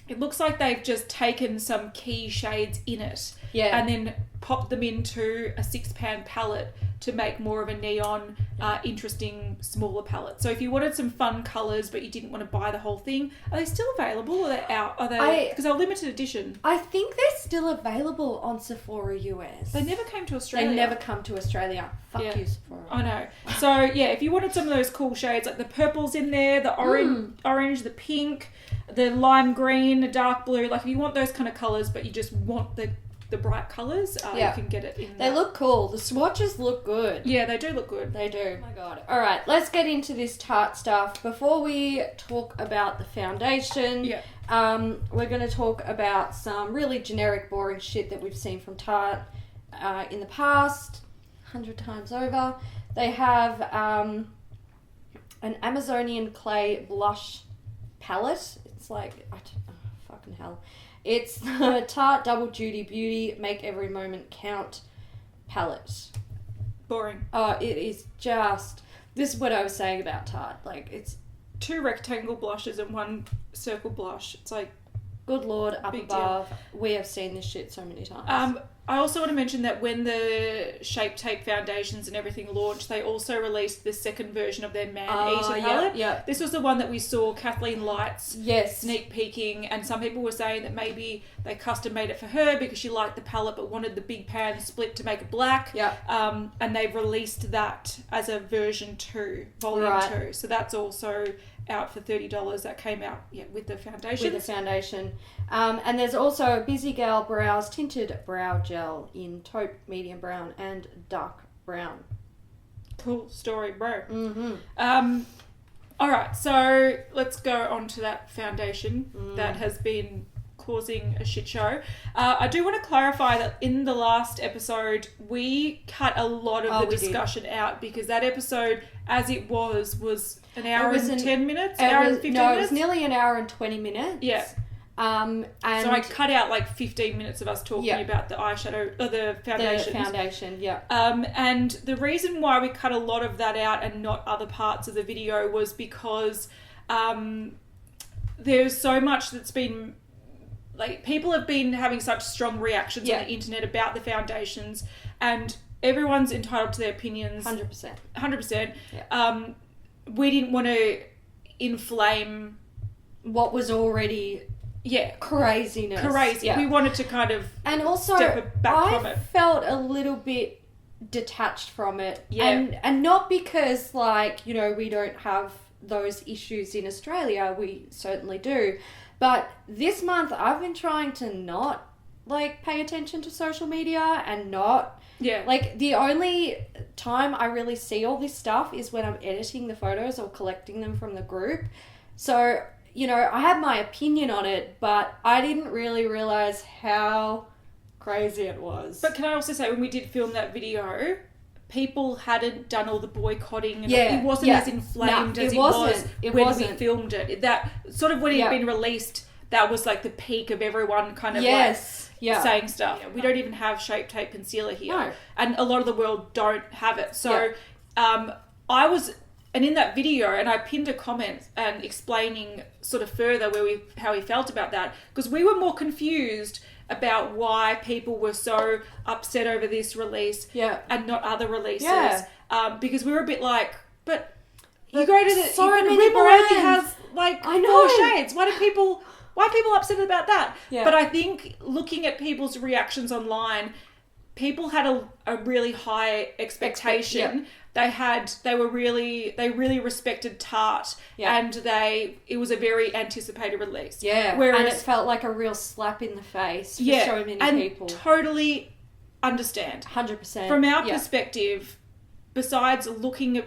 It looks like they've just taken some key shades in it and then popped them into a 6-pan palette to make more of a neon, interesting, smaller palette. So if you wanted some fun colours but you didn't want to buy the whole thing, are they still available or are they out? Are they? Because they're limited edition. I think they're still available on Sephora US. They never came to Australia. They never come to Australia. Fuck you, Sephora. I know. So yeah, if you wanted some of those cool shades, like the purple's in there, the orange, the pink, the lime green, the dark blue, like if you want those kind of colours but you just want the bright colours, you can get it in They look cool. The swatches look good. Yeah, they do look good. They do. Oh my God. All right, let's get into this Tarte stuff. Before we talk about the foundation, we're going to talk about some really generic, boring shit that we've seen from Tarte in the past, 100 times over. They have an Amazonian clay blush palette. It's like, fucking hell. It's the Tarte Double Duty Beauty Make Every Moment Count palette. Boring. Oh, it is just... This is what I was saying about Tarte. Like, it's... 2 rectangle blushes and 1 circle blush. It's like... Good Lord, up above. We have seen this shit so many times. I also want to mention that when the Shape Tape foundations and everything launched, they also released the second version of their Man-Eater palette. Yeah. This was the one that we saw Kathleen Light's sneak peeking, and some people were saying that maybe they custom made it for her because she liked the palette but wanted the big pan split to make it black. Yeah. And they've released that as a version 2, volume 2. So that's also out for $30. That came out with the foundation. With the foundation. And there's also a Busy Gal Brows Tinted Brow Gel in taupe, medium brown and dark brown. Cool story, bro. Mm-hmm. All right, so let's go on to that foundation that has been causing a shit show. I do want to clarify that in the last episode, we cut a lot of the discussion out because that episode, as it was an hour and 10 minutes? Hour and 15 minutes? No, it was nearly an hour and 20 minutes. Yeah. And so I cut out like 15 minutes of us talking about the eyeshadow, or the foundations. The foundation, yeah. And the reason why we cut a lot of that out and not other parts of the video was because there's so much that's been, like, people have been having such strong reactions on the internet about the foundations, and everyone's entitled to their opinions. 100%. 100%. Yeah. We didn't want to inflame what was already... craziness. Crazy. Yeah. We wanted to kind of step back from it. I felt a little bit detached from it. Yeah. And not because, like, you know, we don't have those issues in Australia. We certainly do. But this month I've been trying to not, like, pay attention to social media and not... Yeah. Like, the only time I really see all this stuff is when I'm editing the photos or collecting them from the group. So... You know, I had my opinion on it, but I didn't really realise how crazy it was. But can I also say, when we did film that video, people hadn't done all the boycotting, and it wasn't as inflamed as it was when we filmed it. That sort of when it had been released, that was like the peak of everyone kind of saying stuff. Yeah, we don't even have Shape Tape concealer here, and a lot of the world don't have it. So I was... And in that video, and I pinned a comment and explaining sort of further how we felt about that, because we were more confused about why people were so upset over this release and not other releases. Yeah. Because we were a bit like, but you go to the... So many Rimmel brands. only has like 4 shades. Why are people upset about that? Yeah. But I think looking at people's reactions online, people had a really high expectation. They really respected Tarte, and it was a very anticipated release. Yeah, and it felt like a real slap in the face for so many people. Totally understand. 100%. From our perspective, besides looking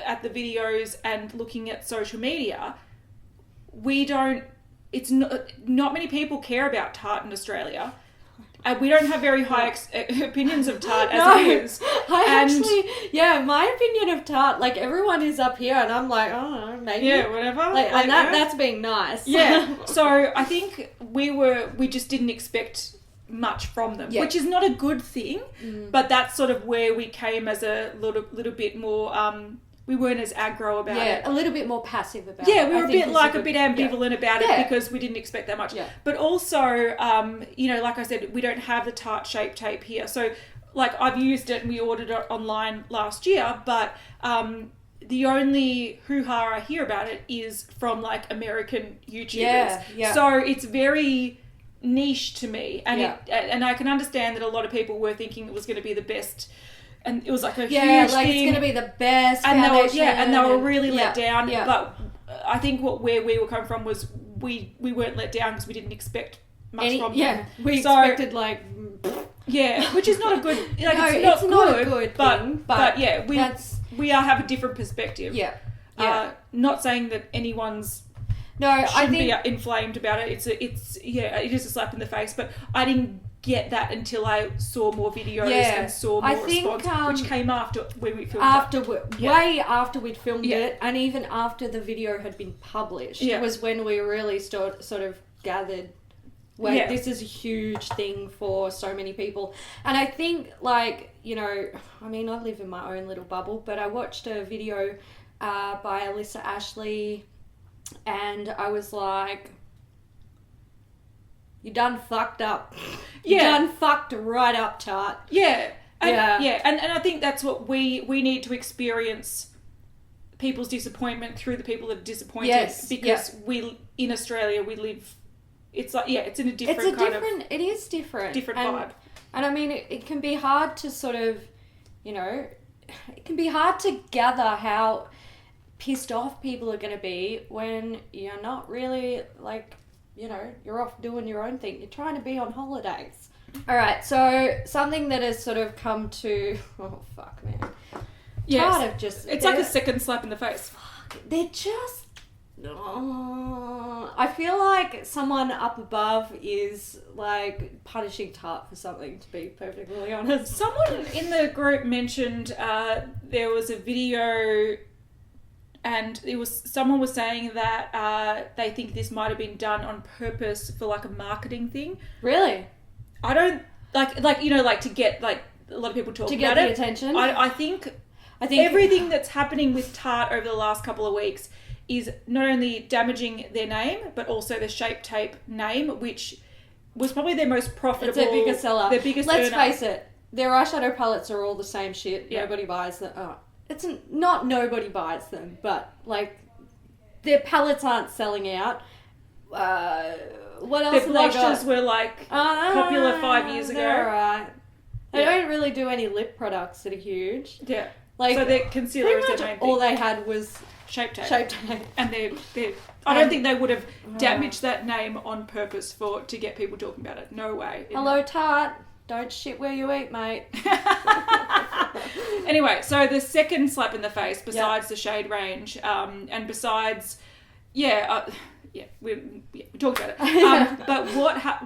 at the videos and looking at social media, it's not many people care about Tarte in Australia. We don't have very high opinions of Tarte as it is. My opinion of Tarte, like, everyone is up here and I'm like, oh, maybe. Yeah, whatever. And that's being nice. Yeah. So I think we just didn't expect much from them, which is not a good thing, but that's sort of where we came as a little bit more... we weren't as aggro about it. Yeah, a little bit more passive about it. Yeah, we were a bit ambivalent about it because we didn't expect that much. Yeah. But also, you know, like I said, we don't have the Tarte Shape Tape here. So, like, I've used it and we ordered it online last year, but the only hoo-ha I hear about it is from, like, American YouTubers. Yeah. So it's very niche to me. And and I can understand that a lot of people were thinking it was going to be the best... And it was like a huge thing. It's going to be the best foundation. And they were really let down. Yeah. But I think where we were coming from was we weren't let down because we didn't expect much from them. Yeah, we expected like... Yeah, which is not a good... Like, no, it's not a good thing. But yeah, we have a different perspective. Yeah. Not saying that anyone's... shouldn't be inflamed about it. It is a slap in the face. But I didn't get that until I saw more videos and saw more response, which came after when we filmed it. Way after we'd filmed it, and even after the video had been published, was when we really sort of gathered, this is a huge thing for so many people. And I think, like, you know, I mean, I live in my own little bubble, but I watched a video by Alyssa Ashley, and I was like... You done fucked up. You done fucked right up, Tarte. And I think that's what we need to experience, people's disappointment through the people that are disappointed. Because we, in Australia, we live... It's like, it's in a different It is different. Different vibe. And I mean, it can be hard to sort of, you know... It can be hard to gather how pissed off people are going to be when you're not really, like... you're off doing your own thing. You're trying to be on holidays. All right, so something that has sort of come to... Oh, fuck, man. Yes. It's like a second slap in the face. Fuck, they're just... I feel like someone up above is, like, punishing Tarte for something, to be perfectly honest. Someone in the group mentioned there was a video... And someone was saying that they think this might have been done on purpose for like a marketing thing. Really? I don't like to get like a lot of people talking about it. To get the attention. I think everything that's happening with Tarte over the last couple of weeks is not only damaging their name but also the Shape Tape name, which was probably their most profitable. It's their biggest seller. Their biggest. Let's earner. face it. Their eyeshadow palettes are all the same shit. Yeah. Nobody buys them. Oh. It's not nobody buys them, but like their palettes aren't selling out. What else? Their blushes were like popular 5 years ago. Right. They don't really do any lip products that are huge. Yeah. Like so their concealer is their main thing. All they had was Shape Tape. Shape Tape. And they're I don't think they would have damaged that name on purpose to get people talking about it. No way. Hello, Tarte. Don't shit where you eat, mate. Anyway, so the second slap in the face, besides the shade range, and besides, we talked about it. But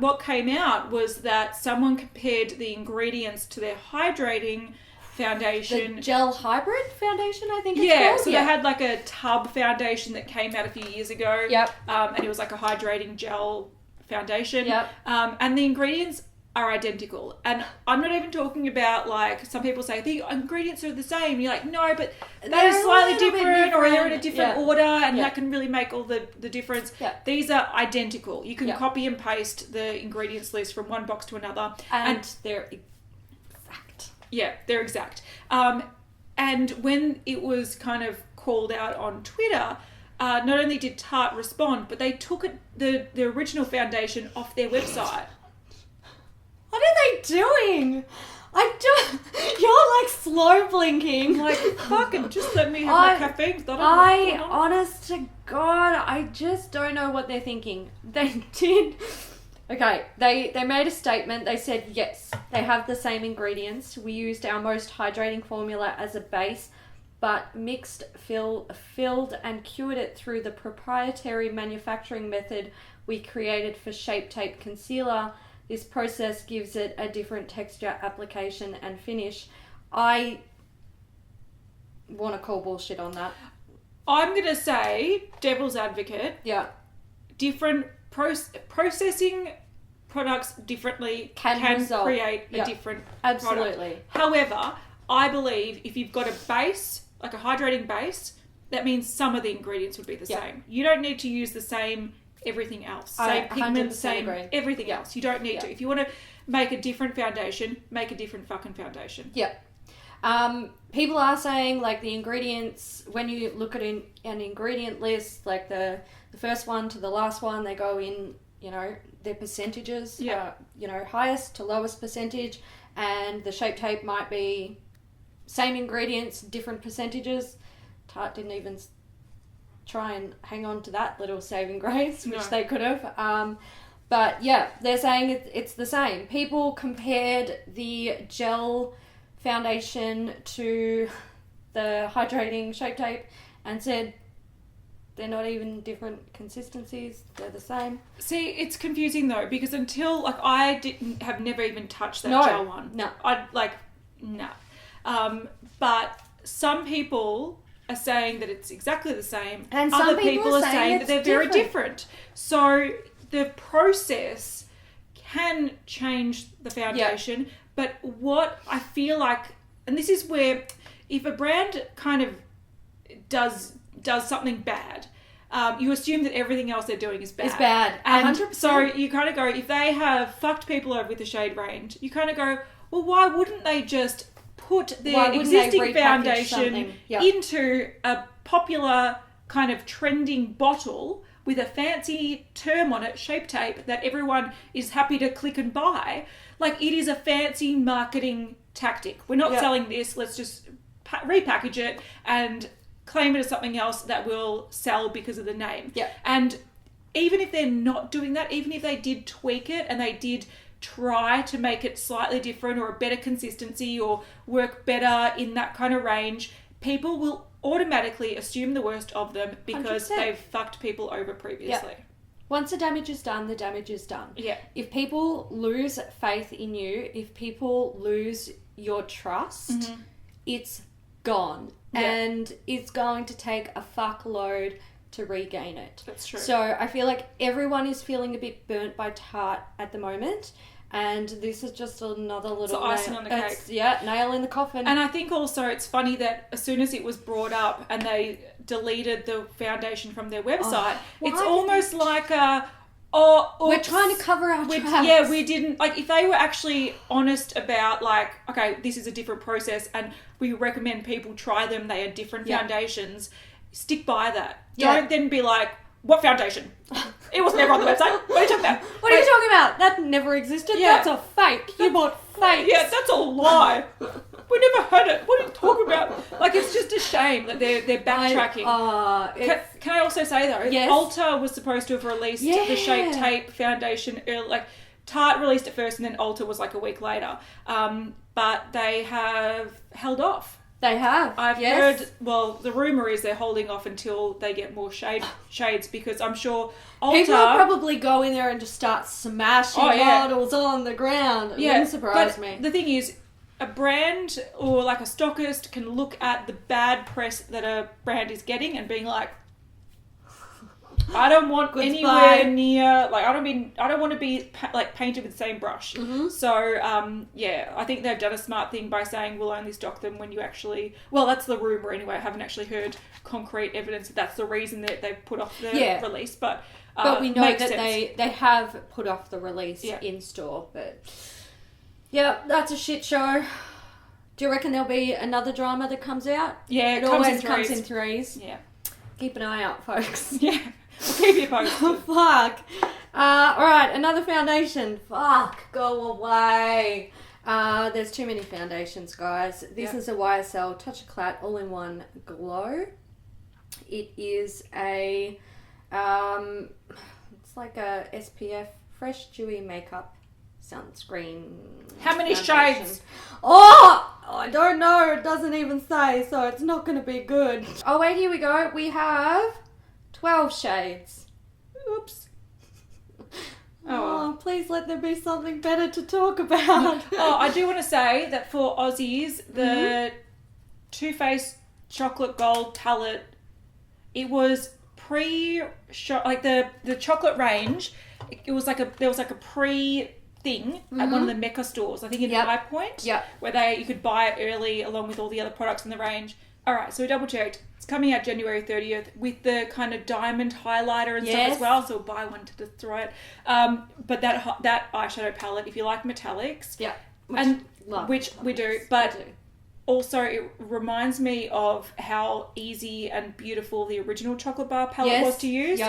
what came out was that someone compared the ingredients to their hydrating foundation. The gel hybrid foundation, I think it's called. So they had like a tub foundation that came out a few years ago. Yep. And it was like a hydrating gel foundation. Yep. And the ingredients are identical. And I'm not even talking about like some people say the ingredients are the same. You're like, no, but they're slightly different or they're in a different order and that can really make all the difference. Yeah. These are identical. You can copy and paste the ingredients list from one box to another. And they're exact. Yeah, they're exact. And when it was kind of called out on Twitter, not only did Tarte respond, but they took the original foundation off their website. What are they doing? You're like slow blinking. Like, fucking just let me have my caffeine. Honest to God, I just don't know what they're thinking. They did... Okay, they made a statement. They said, yes, they have the same ingredients. We used our most hydrating formula as a base, but mixed, filled and cured it through the proprietary manufacturing method we created for Shape Tape Concealer. This process gives it a different texture, application and finish. I want to call bullshit on that. I'm going to say, devil's advocate. Yeah. Different processing products differently can create a different Absolutely. product. However, I believe if you've got a base, like a hydrating base, that means some of the ingredients would be the same. You don't need to use the same everything else. Same pigment, same everything else. You don't need to. If you want to make a different foundation, make a different fucking foundation. Yeah. People are saying like the ingredients, when you look at an ingredient list, like the first one to the last one, they go in, their percentages, highest to lowest percentage, and the Shape Tape might be same ingredients, different percentages. Tarte didn't even try and hang on to that little saving grace, which they could have. But yeah, they're saying it's the same. People compared the gel foundation to the hydrating Shape Tape and said they're not even different consistencies, they're the same. See, it's confusing though, because until I have never even touched that gel one. No. But some people are saying that it's exactly the same. And other people are saying that they're very different. So the process can change the foundation, but what I feel like, and this is where if a brand kind of does something bad, you assume that everything else they're doing is bad. It's bad. And 100%. so you kind of go, if they have fucked people over with the shade range, you kind of go, well, why wouldn't they just put their existing foundation into a popular kind of trending bottle with a fancy term on it, Shape Tape, that everyone is happy to click and buy? Like, it is a fancy marketing tactic. We're not selling this. Let's just repackage it and claim it as something else that will sell because of the name. Yeah. And even if they're not doing that, even if they did tweak it and they did try to make it slightly different or a better consistency or work better in that kind of range, people will automatically assume the worst of them because 100%. They've fucked people over previously. Yep. Once the damage is done, the damage is done. Yeah. If people lose faith in you, if people lose your trust, it's gone. Yeah. And it's going to take a fuckload to regain it. That's true. So I feel like everyone is feeling a bit burnt by Tarte at the moment. And this is just another little icing on the cake. Nail in the coffin. And I think also it's funny that as soon as it was brought up and they deleted the foundation from their website, it's almost like a, we're trying to cover our tracks. Yeah, we didn't, like, if they were actually honest about, like, okay, this is a different process and we recommend people try them, they are different foundations, stick by that. Yeah. Don't then be like, what foundation? It was never on the website. What are you talking about? What are you talking about? That never existed. Yeah. That's a fake. You bought fakes. Yeah, that's a lie. We never heard it. What are you talking about? Like, it's just a shame that they're backtracking. Can I also say, though, yes. Ulta was supposed to have released the Shape Tape foundation early, like, Tarte released it first and then Ulta was like a week later. But they have held off. They have. I've heard, well, the rumour is they're holding off until they get more shades because I'm sure Ulta... People will probably go in there and just start smashing bottles on the ground. It wouldn't surprise me. The thing is, a brand or like a stockist can look at the bad press that a brand is getting and being like, I don't want anywhere near, like, I don't want to be like painted with the same brush. So, I think they've done a smart thing by saying we'll only stock them when you actually, well, that's the rumour anyway. I haven't actually heard concrete evidence that that's the reason that they've put off the release, but we know that they have put off the release in store, but yeah, that's a shit show. Do you reckon there'll be another drama that comes out? Yeah, it always comes in threes. Yeah. Keep an eye out, folks. Yeah. We'll keep you posted. Fuck. Alright, another foundation. Fuck, go away. There's too many foundations, guys. This is a YSL Touch of Clat All-in-One Glow. It is a, it's like a SPF Fresh Dewy Makeup Sunscreen. How many shades? I don't know. It doesn't even say, so it's not going to be good. Oh, wait, here we go. We have 12 shades. Oops. Oh, please let there be something better to talk about. I do want to say that for Aussies, the Too Faced Chocolate Gold Palette, it was like the chocolate range. It was like there was like a pre-thing at one of the Mecca stores. I think in High Point, where you could buy it early along with all the other products in the range. All right, so we double checked. It's coming out January 30th with the kind of diamond highlighter and stuff as well. So buy one to just throw it. But that eyeshadow palette, if you like metallics, which we do, but also it reminds me of how easy and beautiful the original chocolate bar palette was to use.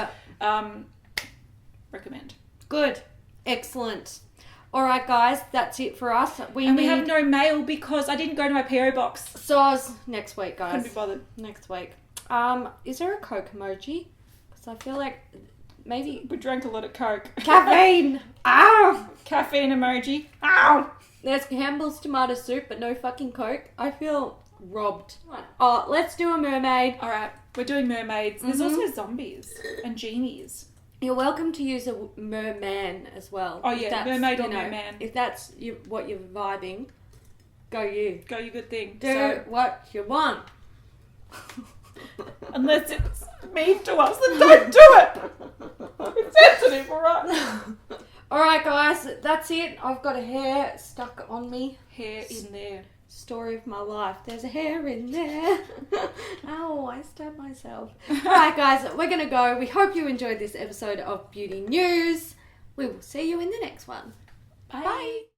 Recommend. Good, excellent. All right, guys, that's it for us. We have no mail because I didn't go to my PO box. So next week, guys. Couldn't be bothered. Next week. Is there a Coke emoji? Because I feel like maybe we drank a lot of Coke. Caffeine. Ow. Caffeine emoji. Ow. There's Campbell's tomato soup, but no fucking Coke. I feel robbed. Oh, let's do a mermaid. All right, we're doing mermaids. There's also zombies and genies. You're welcome to use a merman as well. Oh yeah, mermaid or merman. If that's what you're vibing, go you. Go you good thing. Do what you want. Unless it's mean to us, then don't do it. It's sensitive, alright? Alright guys, that's it. I've got a hair stuck on me. Hair in there. Story of my life. There's a hair in there. Ow, I stabbed myself. Alright guys, we're going to go. We hope you enjoyed this episode of Beauty News. We will see you in the next one. Bye. Bye.